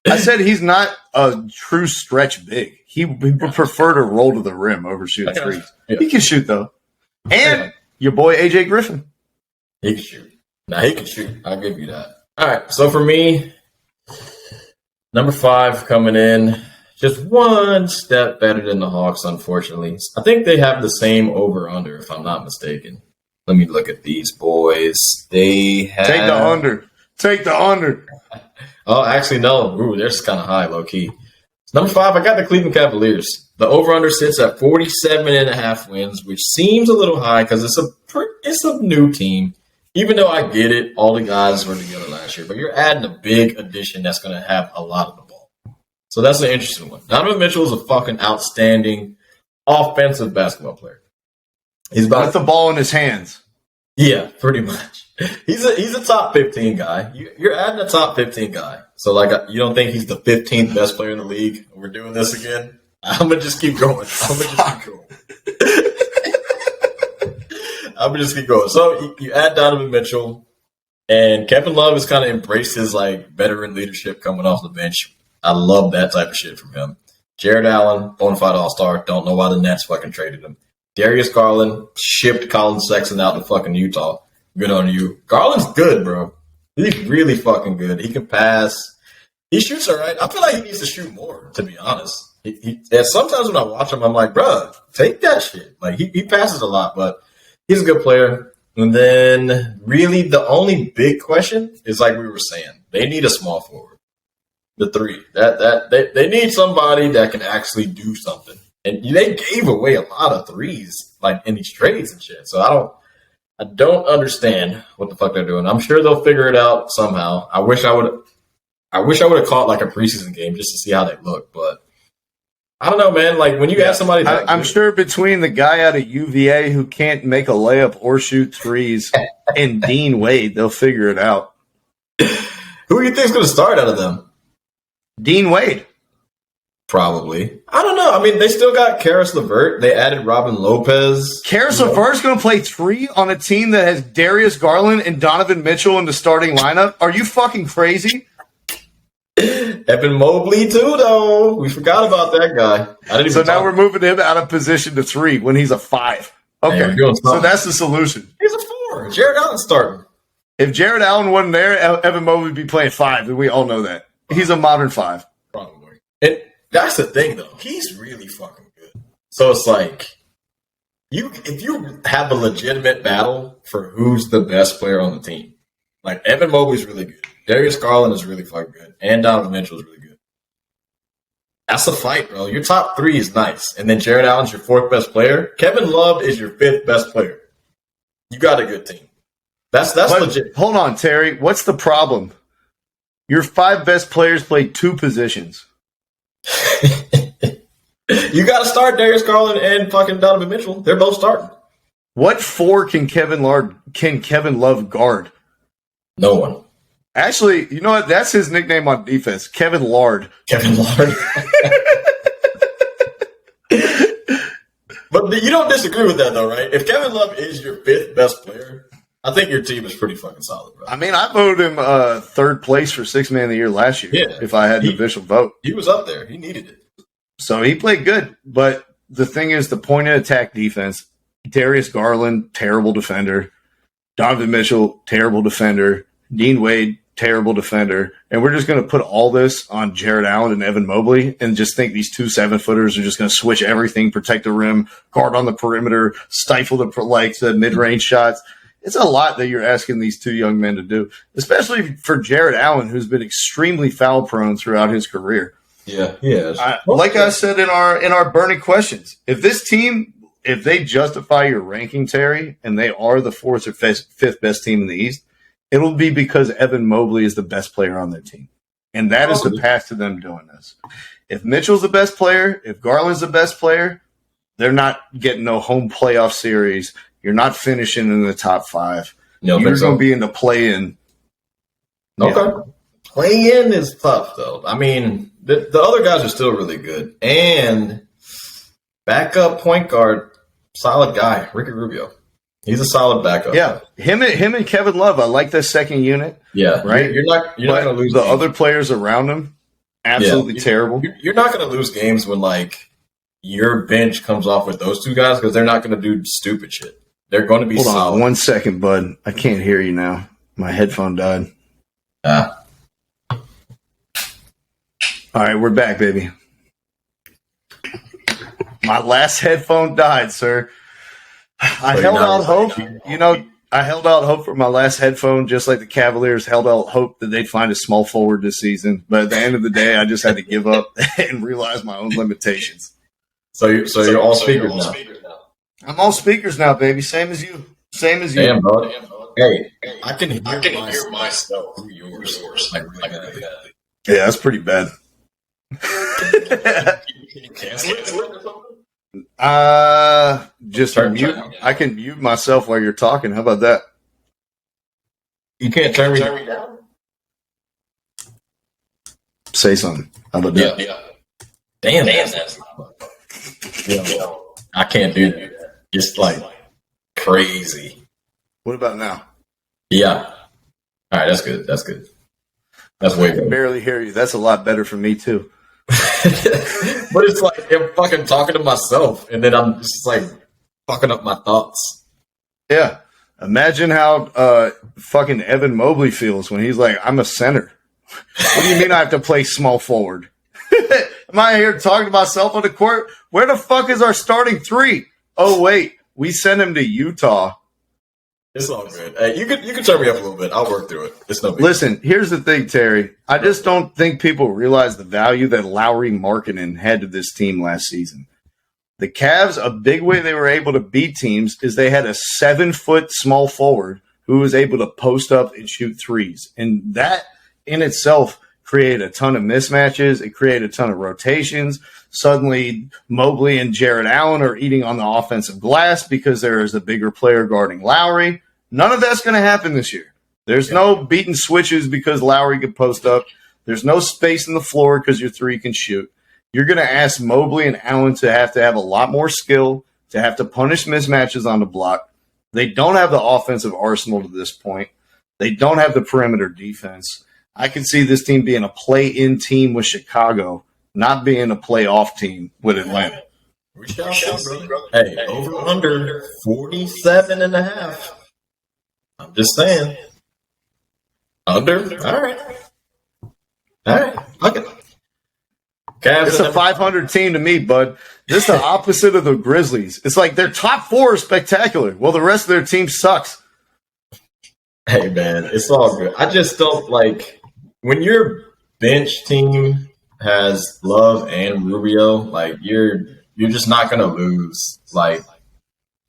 I said he's not a true stretch big. He would prefer to roll to the rim over shooting threes. Yeah. He can shoot, though. And your boy, AJ Griffin. He can shoot. He can shoot. I'll give you that. All right, so for me, number 5 coming in, just one step better than the Hawks, unfortunately. I think they have the same over-under, if I'm not mistaken. Let me look at these boys. They have... Take the under. Oh, actually, no. Ooh, they're just kind of high, low-key. Number 5, I got the Cleveland Cavaliers. The over-under sits at 47.5 wins, which seems a little high because it's a new team. Even though I get it, all the guys were together last year, but you're adding a big addition that's going to have a lot of the ball. So that's an interesting one. Donovan Mitchell is a fucking outstanding offensive basketball player. He's about the ball in his hands. Yeah, pretty much. He's a top 15 guy. You're adding a top 15 guy. So you don't think he's the 15th best player in the league? We're doing this again. I'm gonna just keep going. I'm going to just keep going. So you add Donovan Mitchell, and Kevin Love has kind of embraced his veteran leadership coming off the bench. I love that type of shit from him. Jared Allen, bona fide all-star. Don't know why the Nets fucking traded him. Darius Garland shipped Colin Sexton out to fucking Utah. Good on you. Garland's good, bro. He's really fucking good. He can pass. He shoots all right. I feel like he needs to shoot more, to be honest. And sometimes when I watch him, I'm like, bro, take that shit. He passes a lot, but he's a good player. And then really the only big question is like we were saying, they need a small forward. The 3. They need somebody that can actually do something. And they gave away a lot of threes in these trades and shit. So I don't understand what the fuck they're doing. I'm sure they'll figure it out somehow. I wish I would have caught a preseason game just to see how they look, but I don't know, man. When you have somebody I'm sure between the guy out of UVA who can't make a layup or shoot threes and Dean Wade, they'll figure it out. Who do you think is going to start out of them? Dean Wade. Probably. I don't know. I mean, they still got Karis LeVert. They added Robin Lopez. Karis LeVert's going to play 3 on a team that has Darius Garland and Donovan Mitchell in the starting lineup? Are you fucking crazy? Evan Mobley, too, though. We forgot about that guy. So now we're moving him out of position to 3 when he's a 5. Okay, hey, so that's the solution. He's a 4. Jared Allen's starting. If Jared Allen wasn't there, Evan Mobley would be playing 5, and we all know that. He's a modern 5. Probably. And that's the thing, though. He's really fucking good. So it's if you have a legitimate battle for who's the best player on the team, Evan Mobley's really good. Darius Garland is really fucking good. And Donovan Mitchell is really good. That's a fight, bro. Your top 3 is nice. And then Jared Allen's your 4th best player. Kevin Love is your 5th best player. You got a good team. That's legit. Hold on, Terry. What's the problem? Your 5 best players play 2 positions. You got to start Darius Garland and fucking Donovan Mitchell. They're both starting. What 4 can Kevin Love guard? No one. Actually, you know what? That's his nickname on defense, Kevin Lard. Kevin Lard. But you don't disagree with that, though, right? If Kevin Love is your 5th best player, I think your team is pretty fucking solid, bro. I mean, I voted him 3rd place for 6th man of the year last year. Yeah. If I had the official vote, He was up there. He needed it. so he played good. But the thing is, the point of attack defense. Darius Garland, terrible defender. Donovan Mitchell, terrible defender. Dean Wade, terrible defender. And we're just going to put all this on Jared Allen and Evan Mobley and just think these 2 7-footers are just going to switch everything, protect the rim, guard on the perimeter, stifle the mid-range shots. It's a lot that you're asking these 2 young men to do, especially for Jared Allen, who's been extremely foul prone throughout his career. Yeah. Like I said in our burning questions, if this team, if they justify your ranking, Terry, and they are the 4th or 5th best team in the East, it'll be because Evan Mobley is the best player on their team. And that is the path to them doing this. If Mitchell's the best player, if Garland's the best player, they're not getting no home playoff series. You're not finishing in the top 5. No, You're going to be in the play-in. Okay. Yeah. Play-in is tough, though. I mean, the other guys are still really good. And backup point guard, solid guy, Ricky Rubio. He's a solid backup. Yeah, him and Kevin Love. I like the second unit. Yeah, right. You're not going to lose the games. other players around him. Absolutely terrible. You're not going to lose games when like your bench comes off with those 2 guys because they're not going to do stupid shit. They're going to be Hold solid. on 1 second, bud. I can't hear you now. My headphone died. All right, we're back, baby. My last headphone died, sir. I held out hope. You know, I held out hope for my last headphone, just like the Cavaliers held out hope that they'd find a small forward this season. But at the end of the day, I just had to give up and realize my own limitations. So you're all speakers now. I'm all speakers now, baby. Same as you. Damn, bro. Hey, I can hear myself through yours. Like, yeah, that's pretty bad. Can you cancel it or something? Just Turn mute. down. I can mute myself while you're talking. How about that? You can't turn me down. Say something. How about that? Yeah. Damn, that's I can't do that. It's like crazy. What about now? Yeah. All right, that's good. That's way I can better. barely hear you. That's a lot better for me too. But it's like I'm fucking talking to myself, and then I'm just like fucking up my thoughts. Yeah. Imagine how fucking Evan Mobley feels when he's like, I'm a center. What do you mean I have to play small forward? Am I here talking to myself on the court? Where the fuck is our starting 3? Oh, wait. We sent him to Utah. It's all good. Hey, you can turn me up a little bit. I'll work through it. It's no big deal. Listen, here's the thing, Terry. I just don't think people realize the value that Lauri Markkanen had to this team last season. The Cavs, a big way they were able to beat teams is they had a 7-foot small forward who was able to post up and shoot threes. And that in itself created a ton of mismatches. It created a ton of rotations. Suddenly, Mobley and Jared Allen are eating on the offensive glass because there is a bigger player guarding Lowry. None of that's going to happen this year. There's no beating switches because Lowry can post up. There's no space in the floor because your 3 can shoot. You're going to ask Mobley and Allen to have a lot more skill, to have to punish mismatches on the block. They don't have the offensive arsenal to this point. They don't have the perimeter defense. I can see this team being a play-in team with Chicago, not being a playoff team with Atlanta. We shall see, brother. Hey, over under 47.5. I'm just saying. Under? All right. Okay. Cavs It's a 500 team to me, bud. This is the opposite of the Grizzlies. It's like their top 4 is spectacular. Well, the rest of their team sucks. Hey, man, it's all good. I just don't like when your bench team has Love and Rubio, like you're just not gonna lose. Like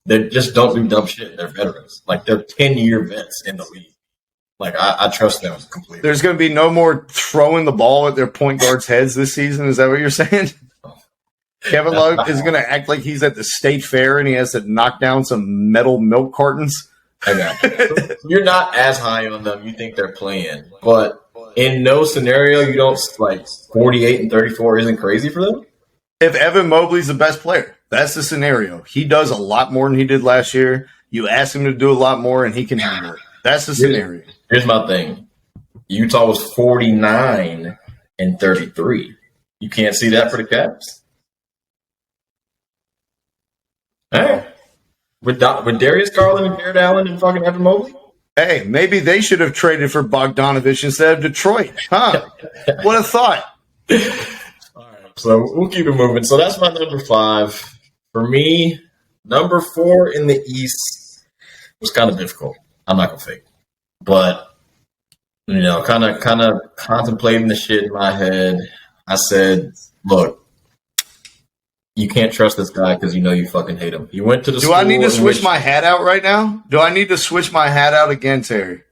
they just don't do dumb shit. They're veterans. Like they're 10-year vets in the league. Like I trust them completely. There's going to be no more throwing the ball at their point guards' heads this season. Is that what you're saying? Kevin Love is going to act like he's at the state fair and he has to knock down some metal milk cartons. I got you. So you're not as high on them. You think they're playing, but in no scenario, you don't like 48 and 34 isn't crazy for them. If Evan Mobley's the best player, that's the scenario. He does a lot more than he did last year. You ask him to do a lot more, and he can handle it. That's the scenario. Here's my thing. Utah was 49 and 33. You can't see that for the Cavs. All right. With Darius Garland and Jared Allen and fucking Evan Mobley? Hey, maybe they should have traded for Bogdanovich instead of Detroit. Huh? What a thought. All right. So we'll keep it moving. So that's my number 5. For me, number 4 in the East was kind of difficult. I'm not going to fake. But, kind of contemplating the shit in my head, I said, look, you can't trust this guy because you fucking hate him. He went to the Do I need to switch my hat out right now? Do I need to switch my hat out again, Terry?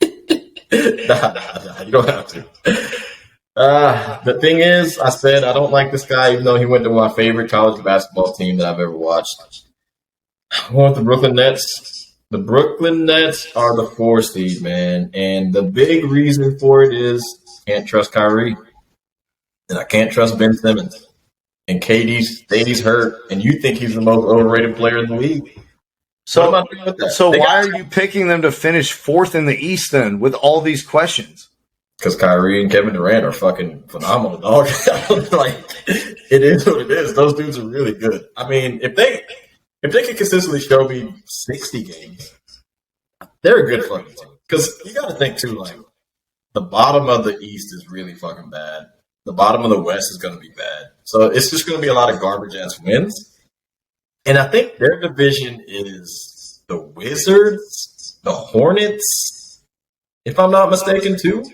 Nah, you don't have to. The thing is, I said I don't like this guy, even though he went to my favorite college basketball team that I've ever watched. I want the Brooklyn Nets. The Brooklyn Nets are the 4 seed, man. And the big reason for it is can't trust Kyrie. And I can't trust Ben Simmons. And KD's hurt, and you think he's the most overrated player in the league. So why are you picking them to finish 4th in the East then with all these questions? Because Kyrie and Kevin Durant are fucking phenomenal, dog. Like, it is what it is. Those dudes are really good. I mean, if they can consistently show me 60 games, they're a good fucking team. Because you got to think, too, like, the bottom of the East is really fucking bad. The bottom of the West is going to be bad. So it's just going to be a lot of garbage-ass wins. And I think their division is the Wizards, the Hornets, if I'm not mistaken, too.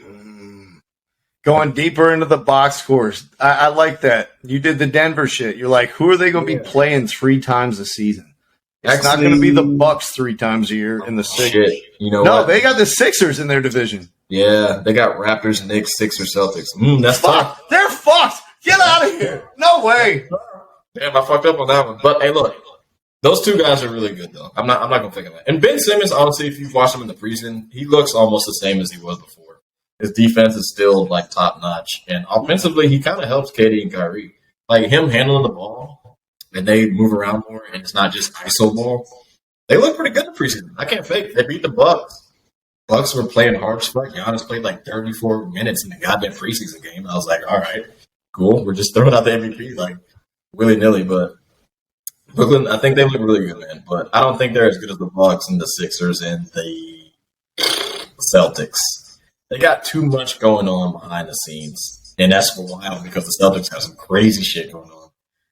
Going deeper into the box scores. I like that. You did the Denver shit. You're like, who are they going to be playing 3 times a season? It's not going to be the Bucks 3 times a year in the Sixers. What? They got the Sixers in their division. Yeah, they got Raptors, Knicks, Sixers, Celtics. That's tough. They're fucked. Get out of here. No way. Damn, I fucked up on that one. But hey, look, those 2 guys are really good though. I'm not gonna think of that. And Ben Simmons, honestly, if you've watched him in the preseason, he looks almost the same as he was before. His defense is still like top notch, and offensively, he kind of helps KD and Kyrie. Like him handling the ball, and they move around more, and it's not just ISO ball. They look pretty good in the preseason. I can't fake. They beat the Bucks. Bucks were playing hard as fuck. Giannis played like 34 minutes in the goddamn preseason game. I was like, all right, cool. We're just throwing out the MVP like willy-nilly. But Brooklyn, I think they look really good, man. But I don't think they're as good as the Bucks and the Sixers and the Celtics. They got too much going on behind the scenes. And that's wild because the Celtics have some crazy shit going on.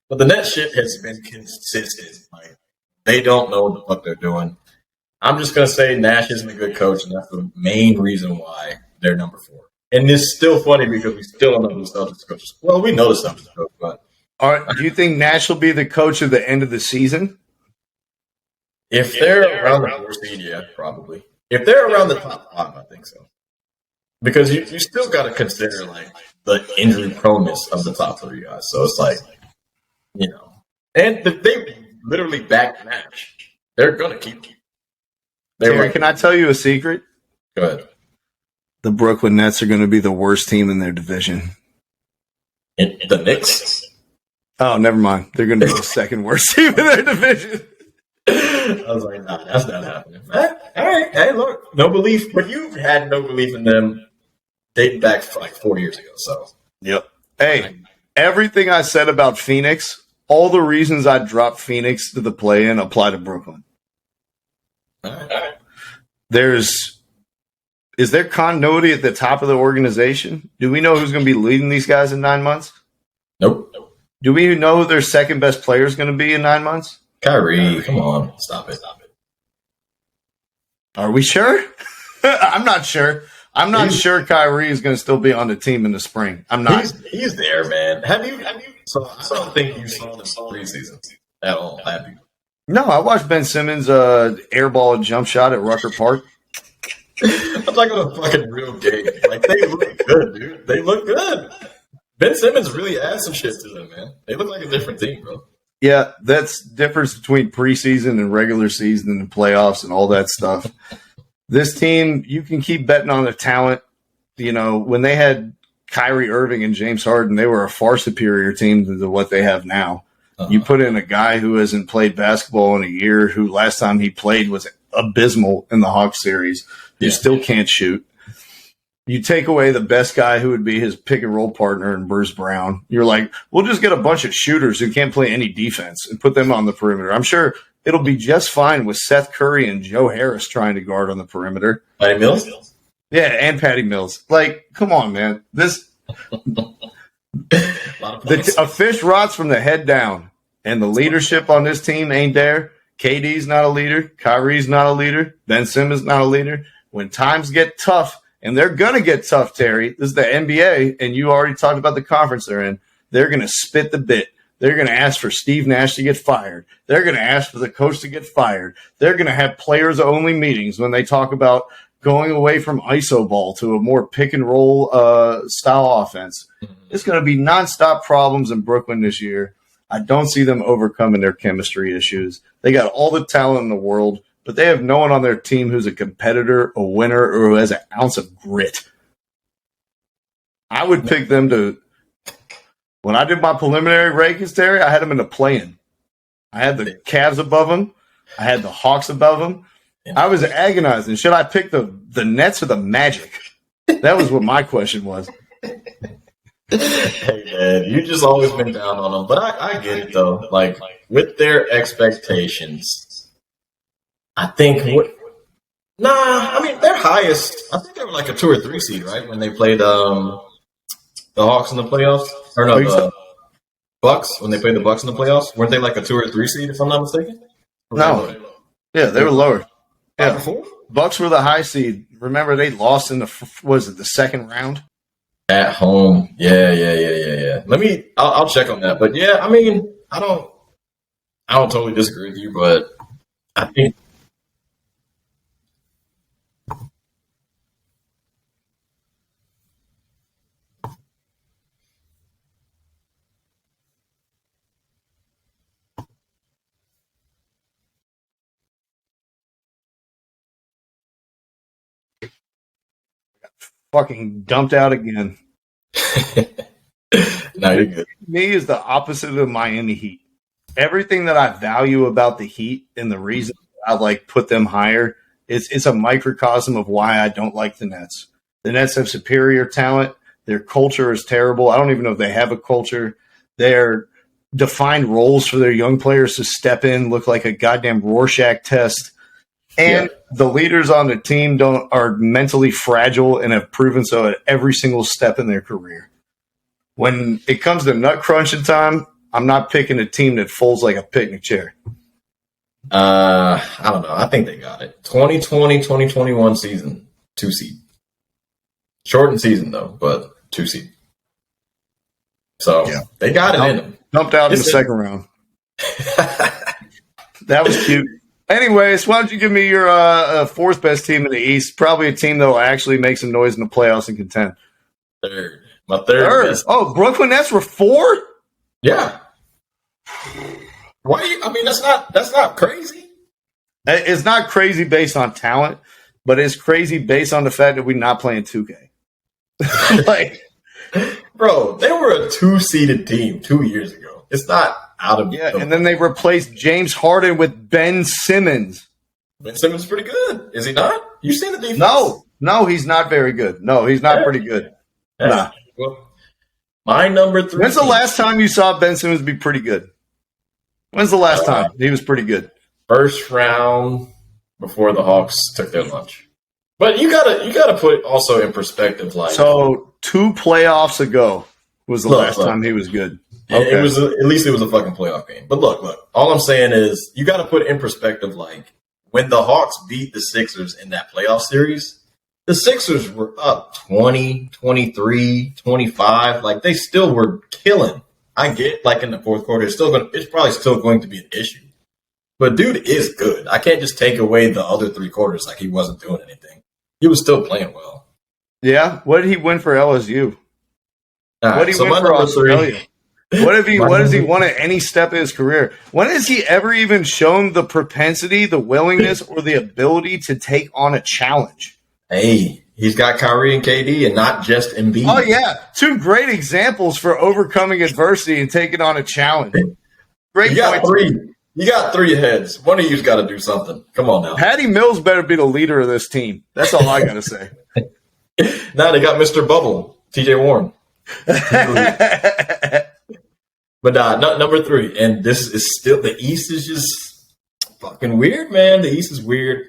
But the Nets shit has been consistent. Like, they don't know what the fuck they're doing. I'm just going to say Nash isn't a good coach, and that's the main reason why they're number 4. And it's still funny because we still don't know who the Celtics coach is. Well, we know the Celtics coach, but... All right, do you think Nash will be the coach at the end of the season? If they're around the 4 seed, yeah, probably. If they're around the top 5, I think so. Because you still got to consider, like, the injury proneness of the top 3 guys. So it's like, And they literally backed Nash. They're going to keep Terry, can I tell you a secret? Go ahead. The Brooklyn Nets are going to be the worst team in their division. The Knicks? Oh, never mind. They're going to be the second worst team in their division. I was like, nah, that's not happening. All right. Hey, look, no belief. But you've had no belief in them dating back for like 4 years ago. So, yep. Hey, everything I said about Phoenix, all the reasons I dropped Phoenix to the play-in apply to Brooklyn. All right. Is there continuity at the top of the organization? Do we know who's going to be leading these guys in 9 months? Nope. Do we know who their second best player is going to be in 9 months? Kyrie, come on. Stop it. Are we sure? I'm not sure. I'm not sure Kyrie is going to still be on the team in the spring. I'm not. He's there, man. Have you? So I don't think you saw this preseason at all, have you? No, I watched Ben Simmons airball jump shot at Rucker Park. I'm talking about a fucking real game. Like, they look good, dude. They look good. Ben Simmons really adds some shit to them, man. They look like a different team, bro. Yeah, that's difference between preseason and regular season and playoffs and all that stuff. This team, you can keep betting on the talent. You know, when they had Kyrie Irving and James Harden, they were a far superior team than what they have now. You put in a guy who hasn't played basketball in a year, who last time he played was abysmal in the Hawks series, who still can't shoot. You take away the best guy who would be his pick and roll partner in Bruce Brown. You're like, we'll just get a bunch of shooters who can't play any defense and put them on the perimeter. I'm sure it'll be just fine with Seth Curry and Joe Harris trying to guard on the perimeter. Patty Mills? Yeah, and Patty Mills. Like, come on, man. This a fish rots from the head down, and the leadership on this team ain't there. KD's not a leader. Kyrie's not a leader. Ben Simmons not a leader. When times get tough, and they're going to get tough, Terry. This is the NBA, and you already talked about the conference they're in. They're going to spit the bit. They're going to ask for Steve Nash to get fired. They're going to ask for the coach to get fired. They're going to have players-only meetings when they talk about going away from iso ball to a more pick-and-roll style offense. It's going to be nonstop problems in Brooklyn this year. I don't see them overcoming their chemistry issues. They got all the talent in the world, but they have no one on their team who's a competitor, a winner, or who has an ounce of grit. I would pick them to – when I did my preliminary rankings, Terry, I had them in the play-in. I had the Cavs above them. I had the Hawks above them. I was agonizing. Should I pick the Nets or the Magic? That was what my question was. Hey, man, you just always been down on them. But I get it, though. Like, with their expectations, I think their highest, I think they were like a 2 or 3 seed, right? When they played the Hawks in the playoffs. Or no, the Bucks, when they played the Bucks in the playoffs. Weren't they like a 2 or 3 seed, if I'm not mistaken? No. Yeah, they were lower. Yeah, Bucks were the high seed. Remember, they lost in the second round at home. Yeah. I'll check on that. But yeah, I mean, I don't totally disagree with you, but I think fucking dumped out again. No, you're good. Me is the opposite of the Miami Heat. Everything that I value about the Heat and the reason I put them higher it's a microcosm of why I don't like the Nets. The Nets have superior talent. Their culture is terrible. I don't even know if they have a culture. Their defined roles for their young players to step in look like a goddamn Rorschach test. And the leaders on the team are mentally fragile and have proven so at every single step in their career. When it comes to nut crunching time, I'm not picking a team that folds like a picnic chair. I don't know. I think they got it. 2020, 2021 season, 2 seed. Shortened season, though, but 2 seed. So they got it in them. Dumped out in the second round. That was cute. Anyways, why don't you give me your fourth best team in the East? Probably a team that will actually make some noise in the playoffs and contend. Third. My third. Best. Oh, Brooklyn Nets were 4? Yeah. Why? That's not crazy. It's not crazy based on talent, but it's crazy based on the fact that we're not playing 2K. Bro, they were a 2-seeded team 2 years ago. It's not out of and then they replaced James Harden with Ben Simmons. Ben Simmons is pretty good, is he not? You seen the defense? No, he's not very good. No, he's not pretty good. Yeah. Nah. Well, my number 3. When's the last time you saw Ben Simmons be pretty good? When's the last time he was pretty good? First round before the Hawks took their lunch. But you gotta put also in perspective, so 2 playoffs ago was the last time he was good. Okay. It was at least it was a fucking playoff game. But look. All I'm saying is you got to put in perspective, when the Hawks beat the Sixers in that playoff series, the Sixers were up 20, 23, 25. They still were killing. I get in the fourth quarter, it's probably still going to be an issue. But dude is good. I can't just take away the other 3 quarters he wasn't doing anything. He was still playing well. Yeah. What did he win for LSU? What did he win for Australia? What has he won at any step of his career? When has he ever even shown the propensity, the willingness, or the ability to take on a challenge? Hey, he's got Kyrie and KD and not just Embiid. Oh, yeah. Two great examples for overcoming adversity and taking on a challenge. Great You got points. three. You got three heads. One of you's got to do something. Come on now. Patty Mills better be the leader of this team. That's all I got to say. Now they got Mr. Bubble, TJ Warren. But number three, and this is still, the East is just fucking weird, man. The East is weird.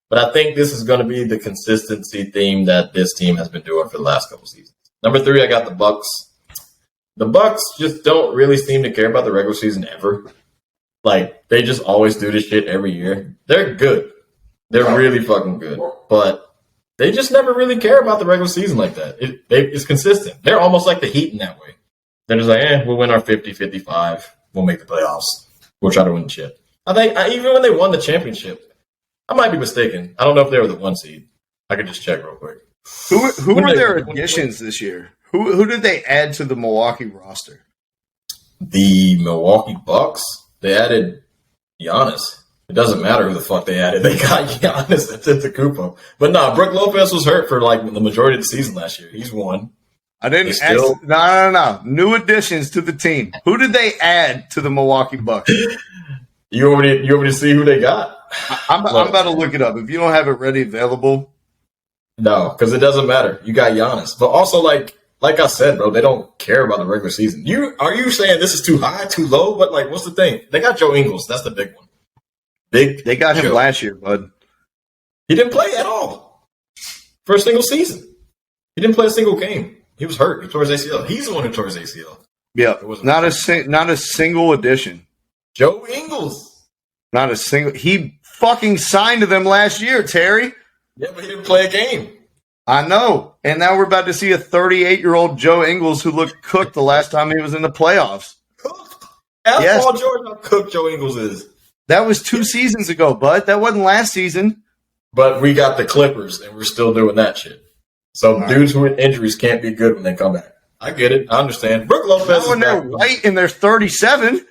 But I think this is going to be the consistency theme that this team has been doing for the last couple seasons. Number three, I got the Bucks. The Bucks just don't really seem to care about the regular season ever. Like, they just always do this shit every year. They're good. They're really fucking good. But they just never really care about the regular season like that. It's consistent. They're almost like the Heat in that way. They're just like, we'll win our 50, 55. We'll make the playoffs. We'll try to win the shit. I think even when they won the championship, I might be mistaken. I don't know if they were the 1 seed. I could just check real quick. Who were their additions this year? Who did they add to the Milwaukee roster? The Milwaukee Bucks, they added Giannis. It doesn't matter who the fuck they added. They got Giannis and Antetokounmpo. But Brook Lopez was hurt for like the majority of the season last year. He's won. I didn't ask. No. New additions to the team. Who did they add to the Milwaukee Bucks? You want me to see who they got? I'm about to look it up. If you don't have it ready available. No, because it doesn't matter. You got Giannis. But also, like I said, bro, they don't care about the regular season. Are you saying this is too high, too low? But, like, what's the thing? They got Joe Ingles. That's the big one. They got him last year, bud. He didn't play at all for a single season. He didn't play a single game. He was hurt. He tore his ACL. He's the one who tore his ACL. Yeah, not a single addition. Joe Ingles. Not a single. He fucking signed to them last year, Terry. Yeah, but he didn't play a game. I know. And now we're about to see a 38-year-old Joe Ingles who looked cooked the last time he was in the playoffs. Cooked? Ask Paul George how cooked Joe Ingles is. That was 2 seasons ago, bud. That wasn't last season. But we got the Clippers, and we're still doing that shit. So dudes who with injuries can't be good when they come back. I get it. I understand. Brook Lopez when they're white and they're 37.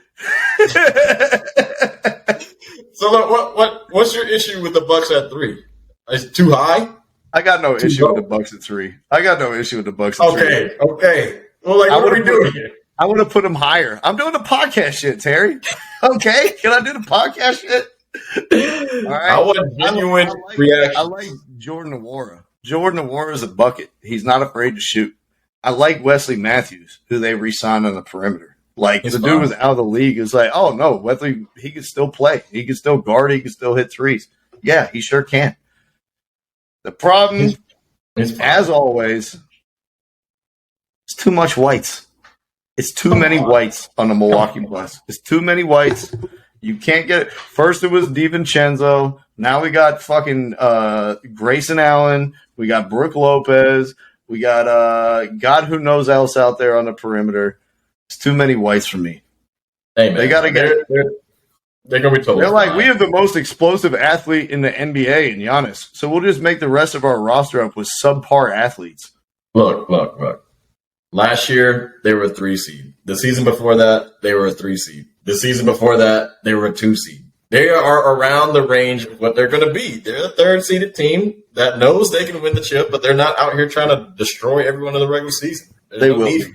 So what's your issue with the Bucks at 3? Is it too high? I got no issue with the Bucks at 3. I got no issue with the Bucks at 3. Okay. Well, like, what are we doing here? I want to put them higher. I'm doing the podcast shit, Terry. Okay, can I do the podcast shit? All right. I want genuine reaction. I like Jordan Nwora. Jordan Nwora is a bucket. He's not afraid to shoot. I like Wesley Matthews, who they re-signed on the perimeter. Like, the dude was out of the league. It's like, oh, no, Wesley, he can still play. He can still guard. He can still hit threes. Yeah, he sure can. The problem, as always, it's too much whites. It's too many whites on the Milwaukee Bucks. It's too many whites. You can't get it. First it was DiVincenzo. Now we got fucking Grayson Allen. We got Brook Lopez. We got God who knows else out there on the perimeter. It's too many whites for me. Hey, man, they got to get it. They're going to be told. They're like, we have the most explosive athlete in the NBA in Giannis. So we'll just make the rest of our roster up with subpar athletes. Look. Last year, they were a 3 seed. The season before that, they were a 3 seed. The season before that, they were a 2 seed. They are around the range of what they're going to be. They're a 3rd-seeded team that knows they can win the chip, but they're not out here trying to destroy everyone in the regular season. They will be.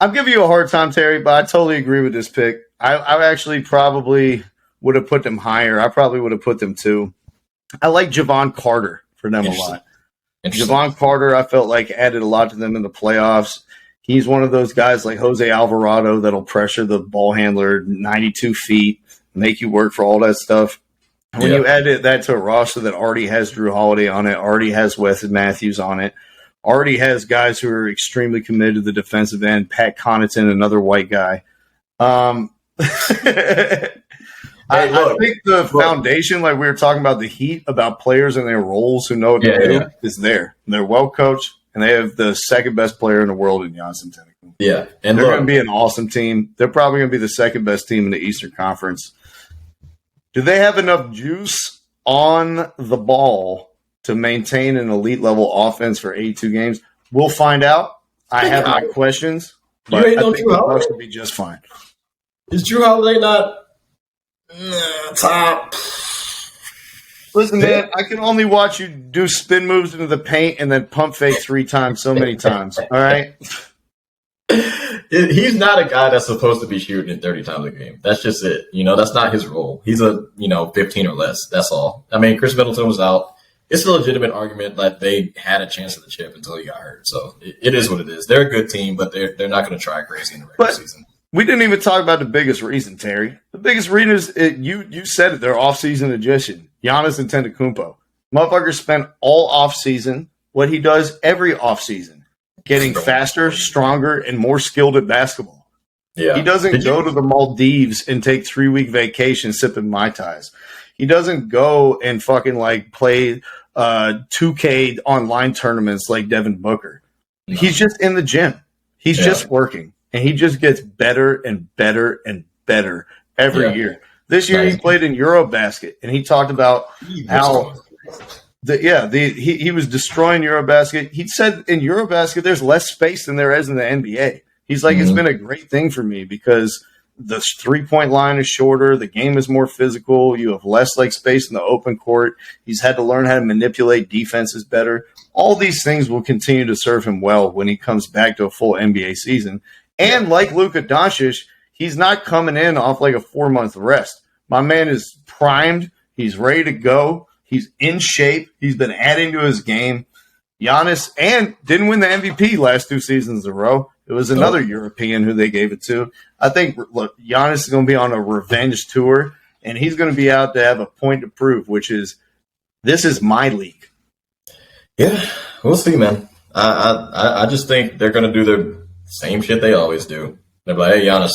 I'm giving you a hard time, Terry, but I totally agree with this pick. I actually probably would have put them higher. I probably would have put them 2. I like Javon Carter for them a lot. Javon Carter, I felt like added a lot to them in the playoffs. He's one of those guys like Jose Alvarado that'll pressure the ball handler 92 feet, make you work for all that stuff. And when you add that to a roster that already has Drew Holiday on it, already has Wesley Matthews on it, already has guys who are extremely committed to the defensive end, Pat Connaughton, another white guy. I think the foundation, like we were talking about the Heat, about players and their roles who know what to do, is there. They're well coached. And they have the second best player in the world in Giannis Antetokounmpo. Yeah, and they're going to be an awesome team. They're probably going to be the second best team in the Eastern Conference. Do they have enough juice on the ball to maintain an elite level offense for 82 games? We'll find out. I have my questions. But ain't I no think Drew the Holiday? Bucks will be just fine. Is Drew Holiday not top? Listen, man, I can only watch you do spin moves into the paint and then pump fake 3 times so many times. All right? He's not a guy that's supposed to be shooting it 30 times a game. That's just it. That's not his role. He's 15 or less. That's all. I mean, Chris Middleton was out. It's a legitimate argument that they had a chance at the chip until he got hurt. So it is what it is. They're a good team, but they're not going to try crazy in the regular season. We didn't even talk about the biggest reason, Terry. The biggest reason is you said it. Their offseason addition, Giannis Antetokounmpo. Motherfucker spent all offseason what he does every offseason, getting faster, stronger, and more skilled at basketball. Yeah. He doesn't go to the Maldives and take 3-week vacation sipping Mai Tais. He doesn't go and fucking play 2K online tournaments like Devin Booker. No. He's just in the gym. He's just working. And he just gets better and better and better every year. This year he played in Eurobasket, and he talked about how he was destroying Eurobasket. He said in Eurobasket there's less space than there is in the NBA. He's like, it's been a great thing for me because the 3-point line is shorter, the game is more physical, you have less space in the open court. He's had to learn how to manipulate defenses better. All these things will continue to serve him well when he comes back to a full NBA season. And like Luka Doncic, he's not coming in off a 4-month rest. My man is primed. He's ready to go. He's in shape. He's been adding to his game. Giannis didn't win the MVP last 2 seasons in a row. It was another European who they gave it to. I think Giannis is going to be on a revenge tour, and he's going to be out to have a point to prove, which is this is my league. Yeah, we'll see, man. I just think they're going to do their same shit they always do. They're like, hey, Giannis,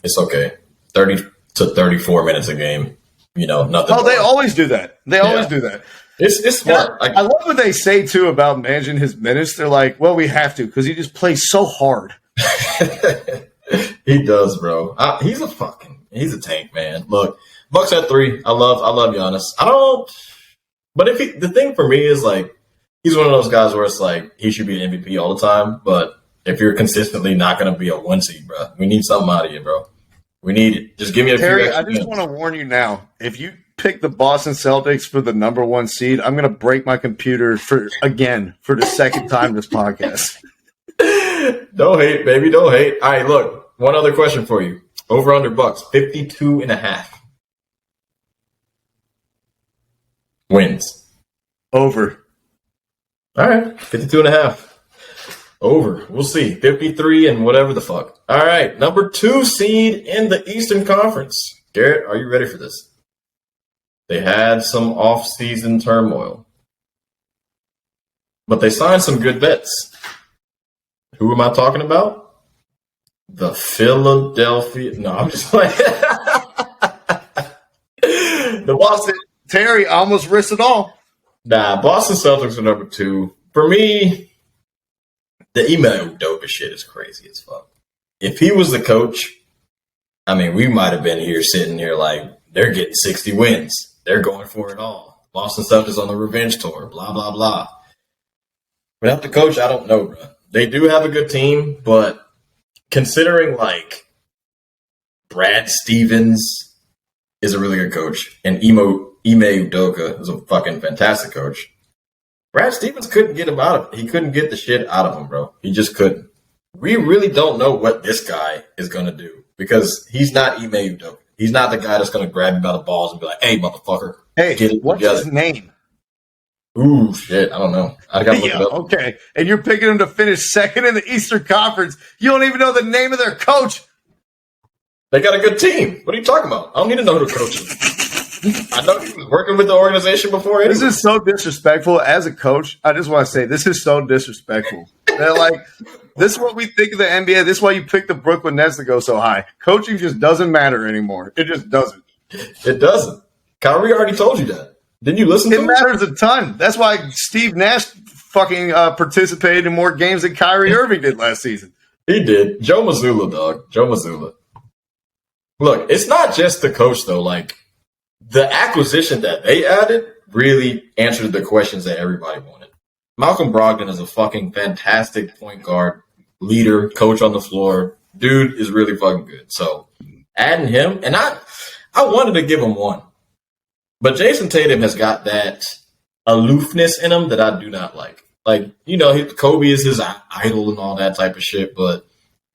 it's okay. 30 to 34 minutes a game. Nothing. Oh, they always do that. They always do that. It's smart. I love what they say, too, about managing his minutes. They're like, well, we have to because he just plays so hard. He does, bro. He's a tank, man. Look, Bucks at 3. I love Giannis. But the thing for me is he's one of those guys where it's he should be an MVP all the time, but if you're consistently not going to be a 1 seed, bro, we need something out of you, bro. We need it. Just give me a Terry, few I just want to warn you now. If you pick the Boston Celtics for the number 1 seed, I'm going to break my computer for the second time this podcast. Don't hate, baby. Don't hate. All right, look. One other question for you. Over under Bucks, 52.5 wins. Over. All right, 52.5. Over. We'll see. 53 and whatever the fuck. All right. Number 2 seed in the Eastern Conference. Garrett, are you ready for this? They had some off-season turmoil. But they signed some good vets. Who am I talking about? The Philadelphia. No, I'm just playing. The Boston. Terry almost risked it all. Nah, Boston Celtics are number 2. For me, the Ime Udoka shit is crazy as fuck. If he was the coach, I mean, we might have been here sitting here they're getting 60 wins. They're going for it all. Boston Celtics on the revenge tour, blah, blah, blah. Without the coach, I don't know, bro. They do have a good team, but considering Brad Stevens is a really good coach and Ime Udoka is a fucking fantastic coach, Brad Stevens couldn't get him out of it. He couldn't get the shit out of him, bro. He just couldn't. We really don't know what this guy is going to do because he's not Ime Udoka. He's not the guy that's going to grab you by the balls and be like, hey, motherfucker. Hey, get it what's together. His name? Ooh, shit. I don't know. I got to look it up. Okay. And you're picking him to finish second in the Eastern Conference. You don't even know the name of their coach. They got a good team. What are you talking about? I don't need to know who the coach is. I know he was working with the organization before. Anyway. This is so disrespectful. As a coach, I just want to say this is so disrespectful. They're this is what we think of the NBA. This is why you pick the Brooklyn Nets to go so high. Coaching just doesn't matter anymore. It just doesn't. It doesn't. Kyrie already told you that. Didn't you listen to him? It matters a ton. That's why Steve Nash fucking participated in more games than Kyrie Irving did last season. He did. Joe Mazzulla, dog. Joe Mazzulla. Look, it's not just the coach, though. The acquisition that they added really answered the questions that everybody wanted. Malcolm Brogdon is a fucking fantastic point guard leader, coach on the floor. Dude is really fucking good. So adding him, and I wanted to give him one. But Jason Tatum has got that aloofness in him that I do not like. Like, Kobe is his idol and all that type of shit, but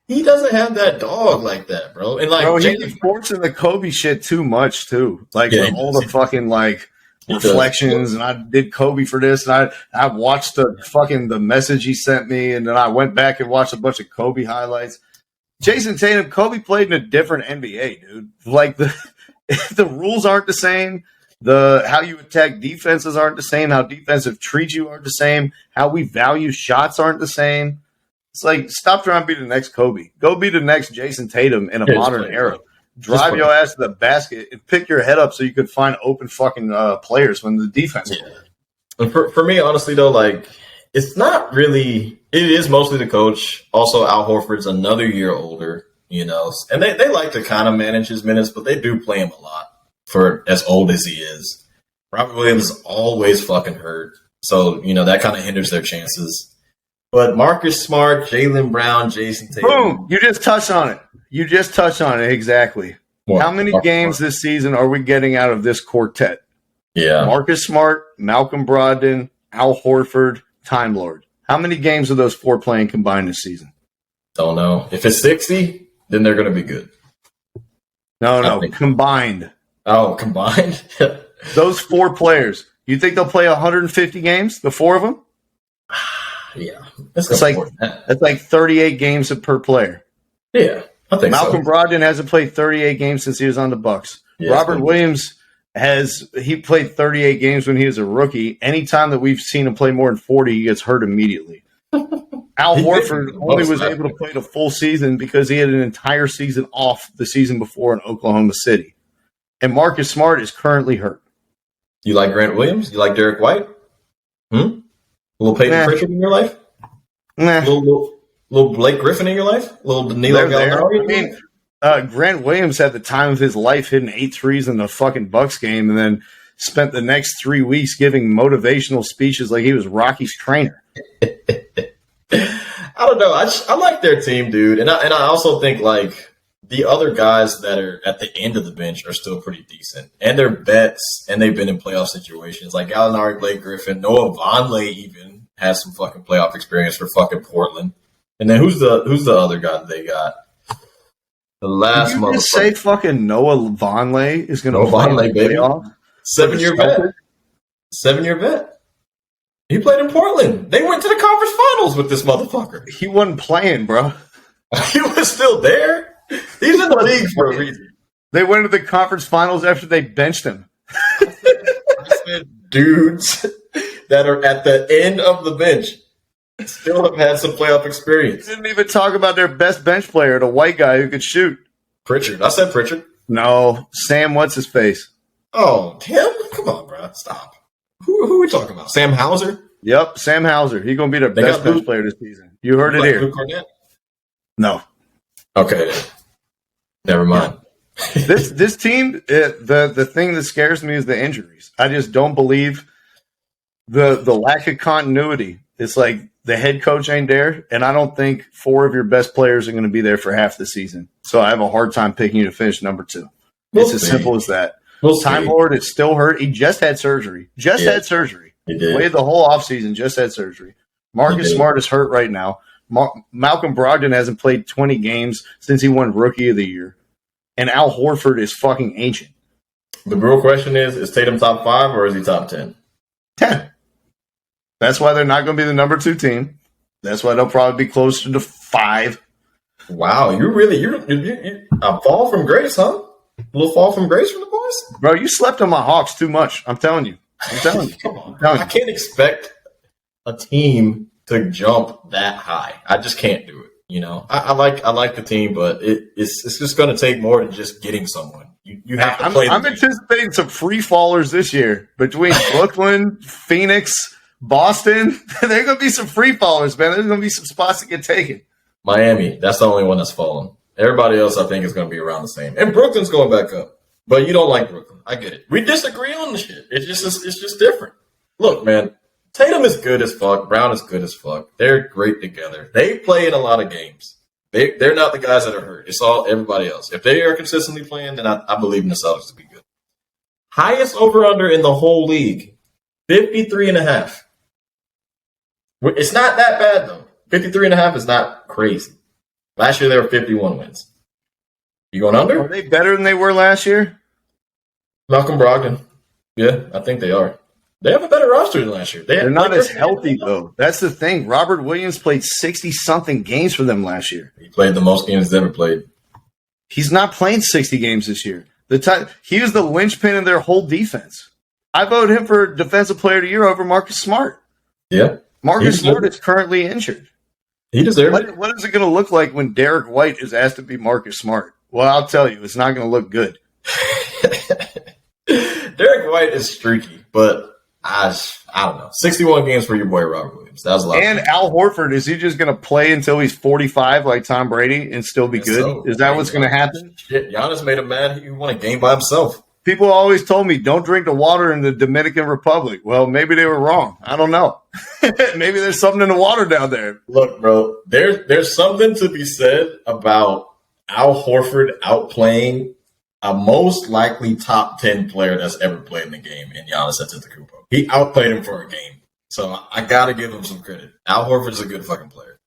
he doesn't have that dog like that, bro. And like, he's forcing the Kobe shit too much too. Like all the fucking like reflections, and I did Kobe for this, and I watched the message he sent me, and then I went back and watched a bunch of Kobe highlights. Jason Tatum, Kobe played in a different NBA, dude. Like the rules aren't the same. How you attack defenses aren't the same. How defensive treats you aren't the same. How we value shots aren't the same. It's like, stop trying to be the next Kobe. Go be the next Jason Tatum in a modern era. Drive your ass to the basket and pick your head up so you could find open fucking players when the defense. Yeah. And for me, honestly, though, like, it's not really – it is mostly the coach. Also, Al Horford's another year older, and they like to kind of manage his minutes, but they do play him a lot for as old as he is. Robert Williams is always fucking hurt. So, that kind of hinders their chances. But Marcus Smart, Jaylen Brown, Jason Tatum. Boom! You just touched on it. Exactly. What? How many games this season are we getting out of this quartet? Yeah. Marcus Smart, Malcolm Brogdon, Al Horford, Time Lord. How many games are those four playing combined this season? Don't know. If it's 60, then they're going to be good. No, combined. Oh, combined? Those four players. You think they'll play 150 games, the four of them? Yeah. That's like 38 games per player. Yeah, I think Malcolm Brogdon hasn't played 38 games since he was on the Bucks. Yeah, Robert Williams he played 38 games when he was a rookie. Anytime that we've seen him play more than 40, he gets hurt immediately. Al Horford only was able to play the full season because he had an entire season off the season before in Oklahoma City. And Marcus Smart is currently hurt. You like Grant Williams? You like Derek White? A little Peyton Pritchard in your life? Nah. Little Blake Griffin in your life? Little Danilo Gallinari? Grant Williams had the time of his life hitting 8 threes in the fucking Bucks game and then spent the next 3 weeks giving motivational speeches like he was Rocky's trainer. I don't know. I like their team, dude. And I also think, like, the other guys that are at the end of the bench are still pretty decent. And they're vets, and they've been in playoff situations. Like Gallinari, Blake Griffin, Noah Vonleh even has some fucking playoff experience for fucking Portland. And then who's the other guy that they got? The last motherfucker. Just say fucking Noah Vonleh is going to play Vonleh, baby. 7-year vet. 7-year vet. He played in Portland. They went to the conference finals with this motherfucker. He wasn't playing, bro. He was still there. He's in the league for a reason. They went to the conference finals after they benched him. I said dudes that are at the end of the bench still have had some playoff experience. Didn't even talk about their best bench player, the white guy who could shoot. Pritchard. I said Pritchard. No, Sam, what's his face? Oh, him? Come on, bro. Stop. Who are we talking about? Sam Hauser? Yep, Sam Hauser. He's going to be their best bench player this season. You heard it here. Luke Cornett? No. Okay. Never mind. This team, the thing that scares me is the injuries. I just don't believe the lack of continuity. It's like the head coach ain't there, and I don't think 4 of your best players are going to be there for half the season. So I have a hard time picking you to finish number 2. It's as simple as that. Time Lord is still hurt. He just had surgery. Had surgery. He did. Played the whole offseason, just had surgery. Marcus Smart is hurt right now. Malcolm Brogdon hasn't played 20 games since he won Rookie of the Year. And Al Horford is fucking ancient. The real question is Tatum top 5 or is he top 10? 10. That's why they're not going to be the number 2 team. That's why they'll probably be closer to 5. Wow, you're a fall from grace, huh? A little fall from grace from the boys? Bro, you slept on my Hawks too much. I'm telling you. Come on. I can't expect a team to jump that high. I just can't do it. I like the team, but it's just going to take more than just getting someone. You have to play. I'm anticipating some free fallers this year between Brooklyn, Phoenix, Boston. There are going to be some free fallers, man. There's going to be some spots that get taken. Miami, that's the only one that's fallen. Everybody else, I think, is going to be around the same. And Brooklyn's going back up. But you don't like Brooklyn. I get it. We disagree on the shit. It's just different. Look, man, Tatum is good as fuck. Brown is good as fuck. They're great together. They play in a lot of games. They're not the guys that are hurt. It's all everybody else. If they are consistently playing, then I believe in the Celtics to be good. Highest over-under in the whole league, 53.5. It's not that bad, though. 53.5 is not crazy. Last year, they were 51 wins. You going under? Are they better than they were last year? Malcolm Brogdon. Yeah, I think they are. They have a better roster than last year. They're not as healthy, though. That's the thing. Robert Williams played 60-something games for them last year. He played the most games he's ever played. He's not playing 60 games this year. He was the linchpin of their whole defense. I voted him for Defensive Player of the Year over Marcus Smart. Yeah. Marcus Smart is currently injured. He deserves it. What is it going to look like when Derek White is asked to be Marcus Smart? Well, I'll tell you, it's not going to look good. Derek White is streaky, but I don't know. 61 games for your boy Robert Williams. That was a lot. And Al Horford, is he just going to play until he's 45 like Tom Brady and still be good? So, is that what's going to happen? Shit, Giannis made him mad. He won a game by himself. People always told me, don't drink the water in the Dominican Republic. Well, maybe they were wrong. I don't know. Maybe there's something in the water down there. Look, bro, there's something to be said about Al Horford outplaying a most likely top 10 player that's ever played in the game in Giannis Antetokounmpo. He outplayed him for a game. So I got to give him some credit. Al Horford's a good fucking player.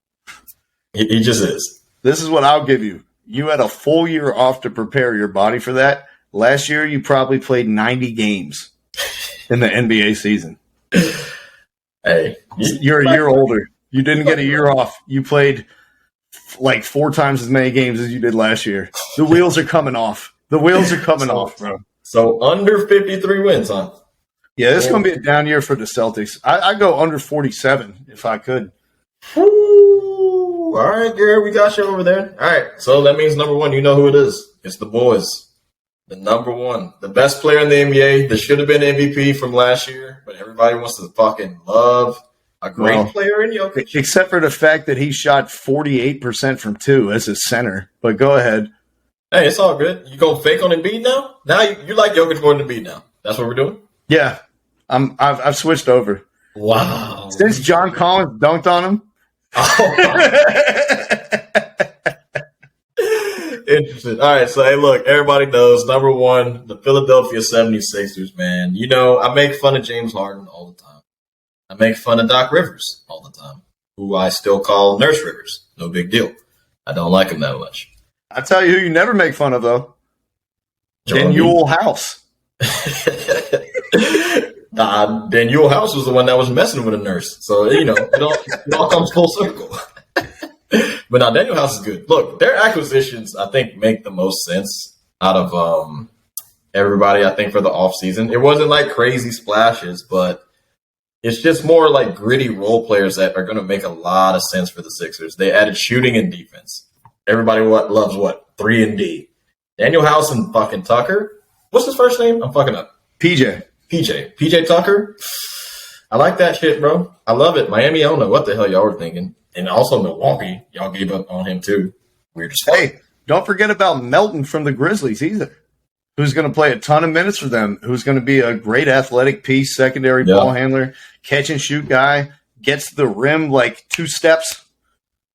He just is. This is what I'll give you. You had a full year off to prepare your body for that. Last year, you probably played 90 games in the NBA season. Hey. You're a year older. You didn't get a year off. You played like 4 times as many games as you did last year. The wheels are coming off. The wheels are coming off, bro. So under 53 wins, huh? Yeah, this is going to be a down year for the Celtics. I go under 47 if I could. Woo. All right, Gary, we got you over there. All right, so that means number one, you know who it is. It's the boys. The number one, the best player in the NBA. That should have been MVP from last year, but everybody wants to fucking love a great player in Jokic. Except for the fact that he shot 48% from 2 as his center. But go ahead. Hey, it's all good. You going fake on Embiid now? Now you like Jokic more than Embiid now. That's what we're doing? Yeah. I've switched over. Wow. Since John Collins dunked on him. Interesting. All right, so hey, look, everybody knows, number one, the Philadelphia 76ers, man. You know, I make fun of James Harden all the time. I make fun of Doc Rivers all the time, who I still call Nurse Rivers. No big deal. I don't like him that much. I tell you who you never make fun of, though. Daniel House. Daniel House was the one that was messing with a nurse. So, you know, it all comes full circle. But now Daniel House is good. Look, their acquisitions, I think, make the most sense out of everybody, I think, for the offseason. It wasn't like crazy splashes, but it's just more like gritty role players that are going to make a lot of sense for the Sixers. They added shooting and defense. Everybody loves 3 and D. Daniel House and fucking Tucker. What's his first name? I'm fucking up. PJ Tucker. I like that shit, bro. I love it. Miami, I don't know what the hell y'all were thinking. And also Milwaukee, y'all gave up on him too. Weird as fuck. Hey, don't forget about Melton from the Grizzlies either, who's going to play a ton of minutes for them, who's going to be a great athletic piece, secondary ball handler, catch and shoot guy, gets to the rim like 2 steps,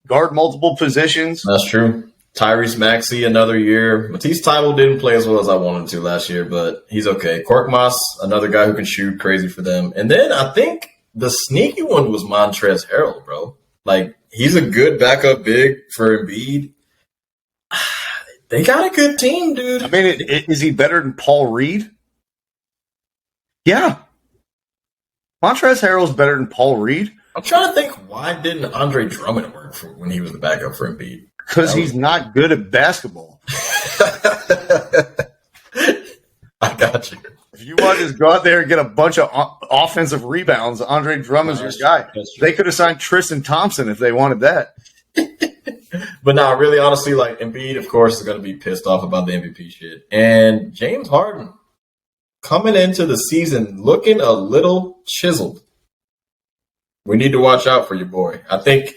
guard multiple positions. That's true. Tyrese Maxey, another year. Matisse Thybulle didn't play as well as I wanted to last year, but he's okay. Korkmaz, another guy who can shoot crazy for them. And then I think the sneaky one was Montrezl Harrell, bro. Like, he's a good backup big for Embiid. They got a good team, dude. I mean, is he better than Paul Reed? Yeah. Montrezl Harrell's better than Paul Reed. I'm trying to think, why didn't Andre Drummond work when he was the backup for Embiid? Because he's not good at basketball. I got you. If you want to just go out there and get a bunch of offensive rebounds, Andre Drummond's your guy. They could have signed Tristan Thompson if they wanted that. But no, really, honestly, like Embiid, of course, is going to be pissed off about the MVP shit. And James Harden coming into the season looking a little chiseled. We need to watch out for your boy. I think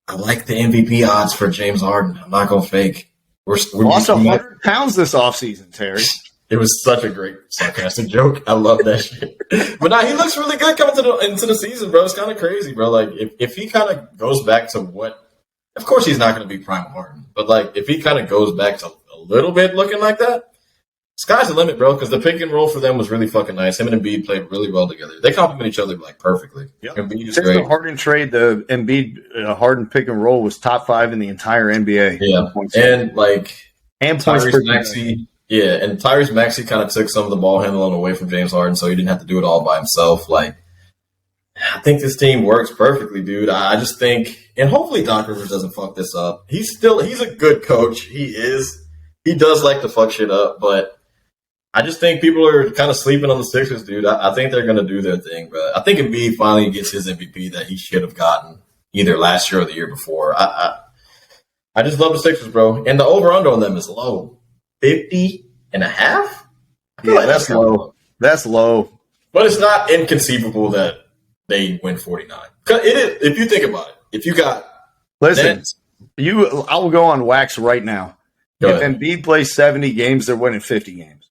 I like the MVP odds for James Harden. I'm not going to fake. We're lost 100 pounds this offseason, Terry. It was such a great sarcastic joke. I love that shit. But now he looks really good coming into the season, bro. It's kind of crazy, bro. Like if he kind of goes back to what, of course he's not going to be prime Harden, but like if he kind of goes back to a little bit looking like that, sky's the limit, bro. Because the pick and roll for them was really fucking nice. Him and Embiid played really well together. They complement each other like perfectly. Yep. Embiid is Since great. the Harden trade, the Embiid Harden pick and roll was top 5 in the entire NBA. Yeah, and like and points Tyrese per Maxey. Yeah, and Tyrese Maxey kind of took some of the ball handling away from James Harden, so he didn't have to do it all by himself. Like, I think this team works perfectly, dude. I just think, and hopefully Doc Rivers doesn't fuck this up. He's a good coach. He does like to fuck shit up, but I just think people are kind of sleeping on the Sixers, dude. I think they're going to do their thing, but I think Embiid finally gets his MVP that he should have gotten either last year or the year before. I just love the Sixers, bro. And the over-under on them is low. 50.5? Yeah, that's low. That's low. But it's not inconceivable that they win 49. It is, if you think about it. If you got Listen, Nets, I will go on wax right now. go If ahead. Embiid plays 70 games, they're winning 50 games.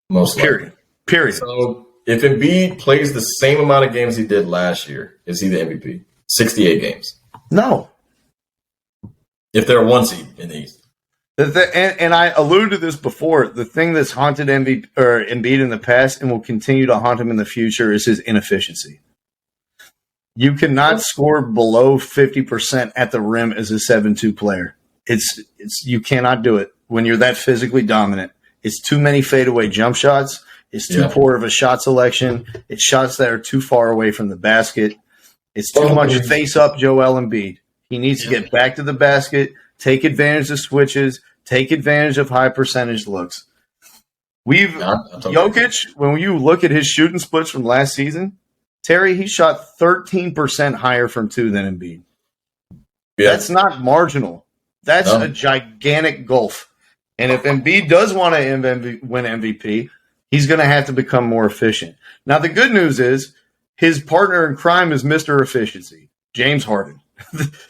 Most likely. Period. So if Embiid plays the same amount of games he did last year, is he the MVP? 68 games. No. If they're a 1 seed in the East. And I alluded to this before. The thing that's haunted Embiid in the past and will continue to haunt him in the future is his inefficiency. You cannot score below 50% at the rim as a 7-2 player. You cannot do it when you're that physically dominant. It's too many fadeaway jump shots. It's too poor of a shot selection. It's shots that are too far away from the basket. It's too much face up Joel Embiid. He needs to get back to the basket, take advantage of switches, take advantage of high percentage looks. Jokic, when you look at his shooting splits from last season, Terry, he shot 13% higher from 2 than Embiid. Yeah. That's not marginal. That's a gigantic gulf. And if Embiid does want to win MVP, he's going to have to become more efficient. Now, the good news is his partner in crime is Mr. Efficiency, James Harden.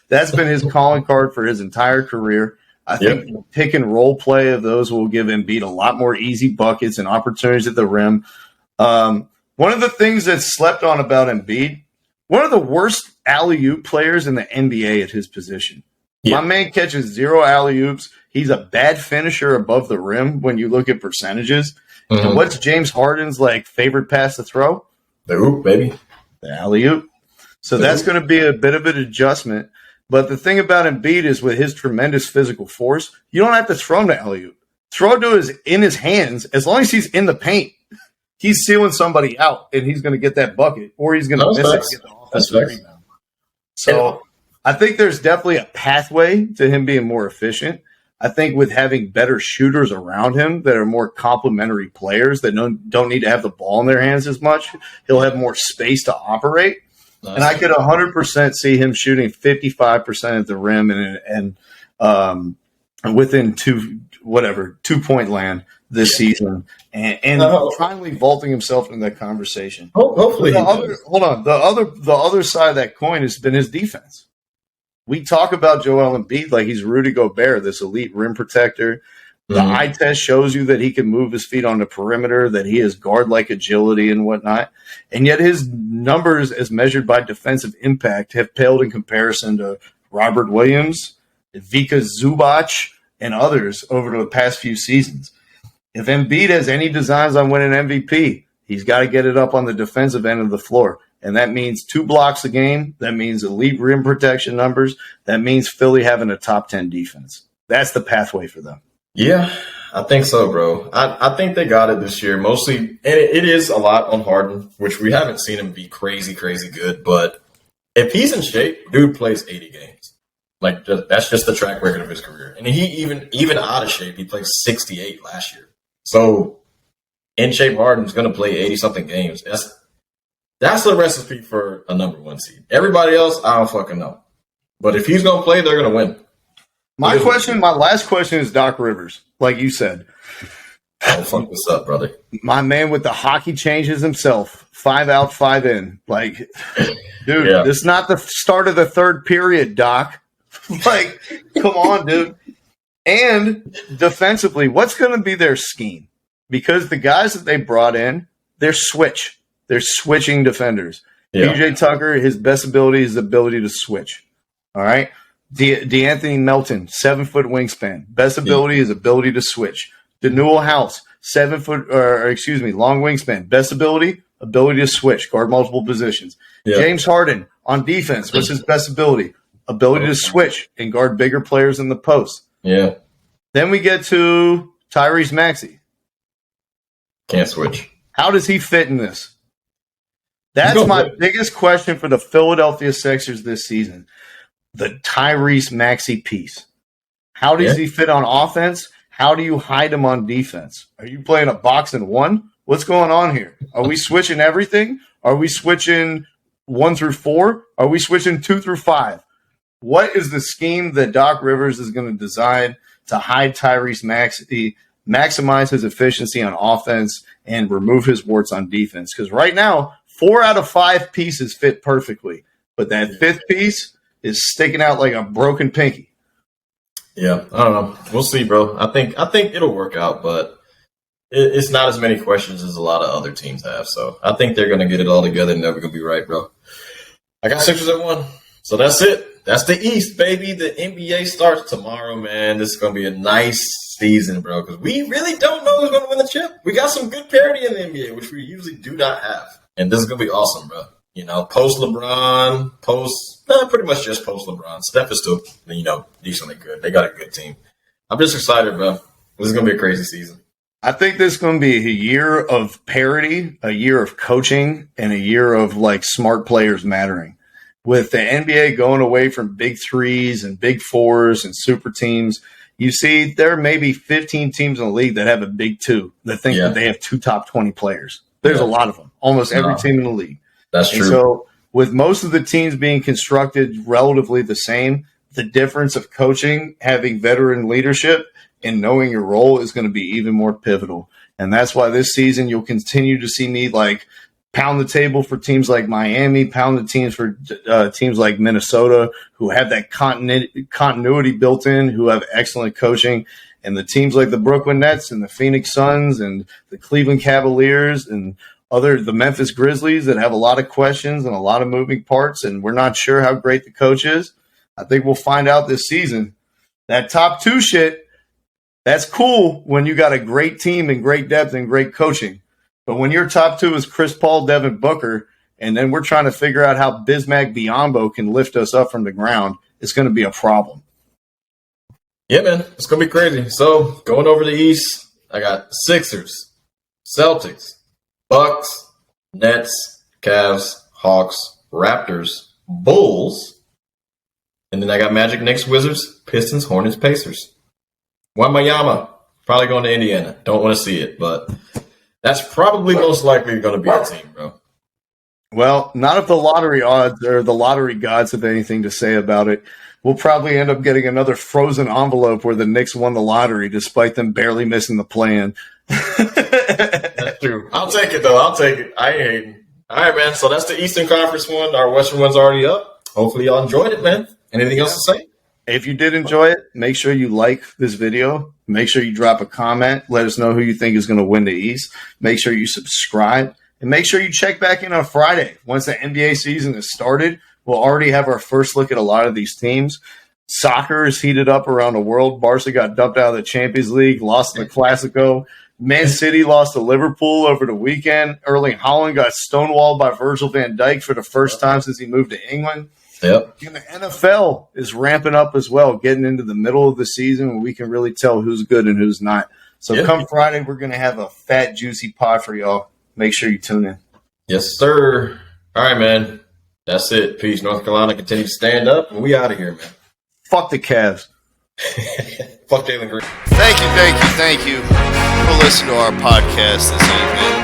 That's been his calling card for his entire career. I think the pick and roll play of those will give Embiid a lot more easy buckets and opportunities at the rim. One of the things that's slept on about Embiid, one of the worst alley-oop players in the NBA at his position. My man catches 0 alley-oops. He's a bad finisher above the rim when you look at percentages. Mm-hmm. And what's James Harden's favorite pass to throw? The oop, baby. The alley-oop. So that's going to be a bit of an adjustment. But the thing about Embiid is with his tremendous physical force, you don't have to throw him to alley-oop. Throw it to in his hands. As long as he's in the paint, he's sealing somebody out, and he's going to get that bucket, or he's going to miss it and get the offensive rebound. So I think there's definitely a pathway to him being more efficient. I think with having better shooters around him that are more complementary players that don't need to have the ball in their hands as much, he'll have more space to operate. Nice. And I could 100% see him shooting 55% at the rim and within 2-point land this season, and finally vaulting himself into that conversation. Hopefully, hold on. The other side of that coin has been his defense. We talk about Joel Embiid like he's Rudy Gobert, this elite rim protector. The eye test shows you that he can move his feet on the perimeter, that he has guard-like agility and whatnot. And yet his numbers as measured by defensive impact have paled in comparison to Robert Williams, Vika Zubac, and others over the past few seasons. If Embiid has any designs on winning MVP, he's got to get it up on the defensive end of the floor. And that means 2 blocks a game. That means elite rim protection numbers. That means Philly having a top 10 defense. That's the pathway for them. Yeah, I think so, bro. I think they got it this year, mostly. And it is a lot on Harden, which we haven't seen him be crazy, crazy good. But if he's in shape, dude plays 80 games. That's just the track record of his career. And he even out of shape, he played 68 last year. So in shape Harden's going to play 80-something games. That's the recipe for a number 1 seed. Everybody else, I don't fucking know. But if he's going to play, they're going to win. My last question is Doc Rivers, like you said. Don't fuck this up, brother. My man with the hockey changes himself. 5 out, 5 in. Dude, This is not the start of the 3rd period, Doc. Come on, dude. And defensively, what's going to be their scheme? because the guys that they brought in, they're switching defenders. Yeah. PJ Tucker, his best ability is the ability to switch. All right. DeAnthony Melton, 7-foot wingspan. Best ability is ability to switch. Danuel House, long wingspan. Best ability to switch, guard multiple positions. Yeah. James Harden on defense, what's his best ability? Ability to switch and guard bigger players in the post. Yeah. Then we get to Tyrese Maxey. Can't switch. How does he fit in this? That's my biggest question for the Philadelphia Sixers this season. The Tyrese Maxey piece. How does he fit on offense? How do you hide him on defense? Are you playing a box and one? What's going on here? Are we switching everything? Are we switching 1 through 4? Are we switching 2 through 5? What is the scheme that Doc Rivers is going to design to hide Tyrese Maxey, maximize his efficiency on offense, and remove his warts on defense? Because right now, 4 out of 5 pieces fit perfectly, but that 5th piece is sticking out like a broken pinky. Yeah, I don't know. We'll see, bro. I think it'll work out, but it's not as many questions as a lot of other teams have. So I think they're going to get it all together and never going to be right, bro. I got Sixers at 1. So that's it. That's the East, baby. The NBA starts tomorrow, man. This is going to be a nice season, bro, because we really don't know who's going to win the chip. We got some good parity in the NBA, which we usually do not have. And this is going to be awesome, bro. You know, post LeBron, pretty much just post LeBron. Steph is still, decently good. They got a good team. I'm just excited, bro. This is going to be a crazy season. I think this is going to be a year of parity, a year of coaching, and a year of, smart players mattering. With the NBA going away from big threes and big fours and super teams, you see there may be 15 teams in the league that have a big 2 that think that they have 2 top 20 players. There's a lot of them, almost every team in the league. That's true. And so with most of the teams being constructed relatively the same, the difference of coaching, having veteran leadership, and knowing your role is going to be even more pivotal. And that's why this season you'll continue to see me pound the table for teams like Miami, pound the teams for teams like Minnesota, who have that continuity built in, who have excellent coaching, and the teams like the Brooklyn Nets and the Phoenix Suns and the Cleveland Cavaliers and the Memphis Grizzlies that have a lot of questions and a lot of moving parts, and we're not sure how great the coach is. I think we'll find out this season. That top 2 shit, that's cool when you got a great team and great depth and great coaching. But when your top 2 is Chris Paul, Devin Booker, and then we're trying to figure out how Bismack Biyombo can lift us up from the ground, it's going to be a problem. Yeah, man. It's going to be crazy. So, going over the East, I got Sixers, Celtics, Bucks, Nets, Cavs, Hawks, Raptors, Bulls, and then I got Magic, Knicks, Wizards, Pistons, Hornets, Pacers. Wembanyama, probably going to Indiana. Don't want to see it, but that's probably most likely going to be the team, bro. Well, not if the lottery odds or the lottery gods have anything to say about it. We'll probably end up getting another frozen envelope where the Knicks won the lottery despite them barely missing the play-in. That's true. I'll take it, though. I'll take it. I ain't hating. All right, man. So that's the Eastern Conference one. Our Western one's already up. Hopefully y'all enjoyed it, man. Anything else to say? If you did enjoy it, make sure you like this video. Make sure you drop a comment. Let us know who you think is going to win the East. Make sure you subscribe. And make sure you check back in on Friday. Once the NBA season is started, we'll already have our first look at a lot of these teams. Soccer is heated up around the world. Barca got dumped out of the Champions League, lost in the Clasico. Man City lost to Liverpool over the weekend. Erling Haaland got stonewalled by Virgil van Dijk for the first time since he moved to England. Yep. And the NFL is ramping up as well, getting into the middle of the season where we can really tell who's good and who's not. So come Friday, we're going to have a fat, juicy pod for y'all. Make sure you tune in. Yes, sir. All right, man. That's it. Peace. North Carolina continue to stand up, and we out of here, man. Fuck the Cavs. Fuck Jalen Green. Thank you for listening to our podcast this evening.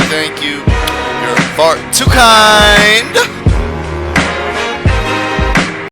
Thank you. You're far too kind.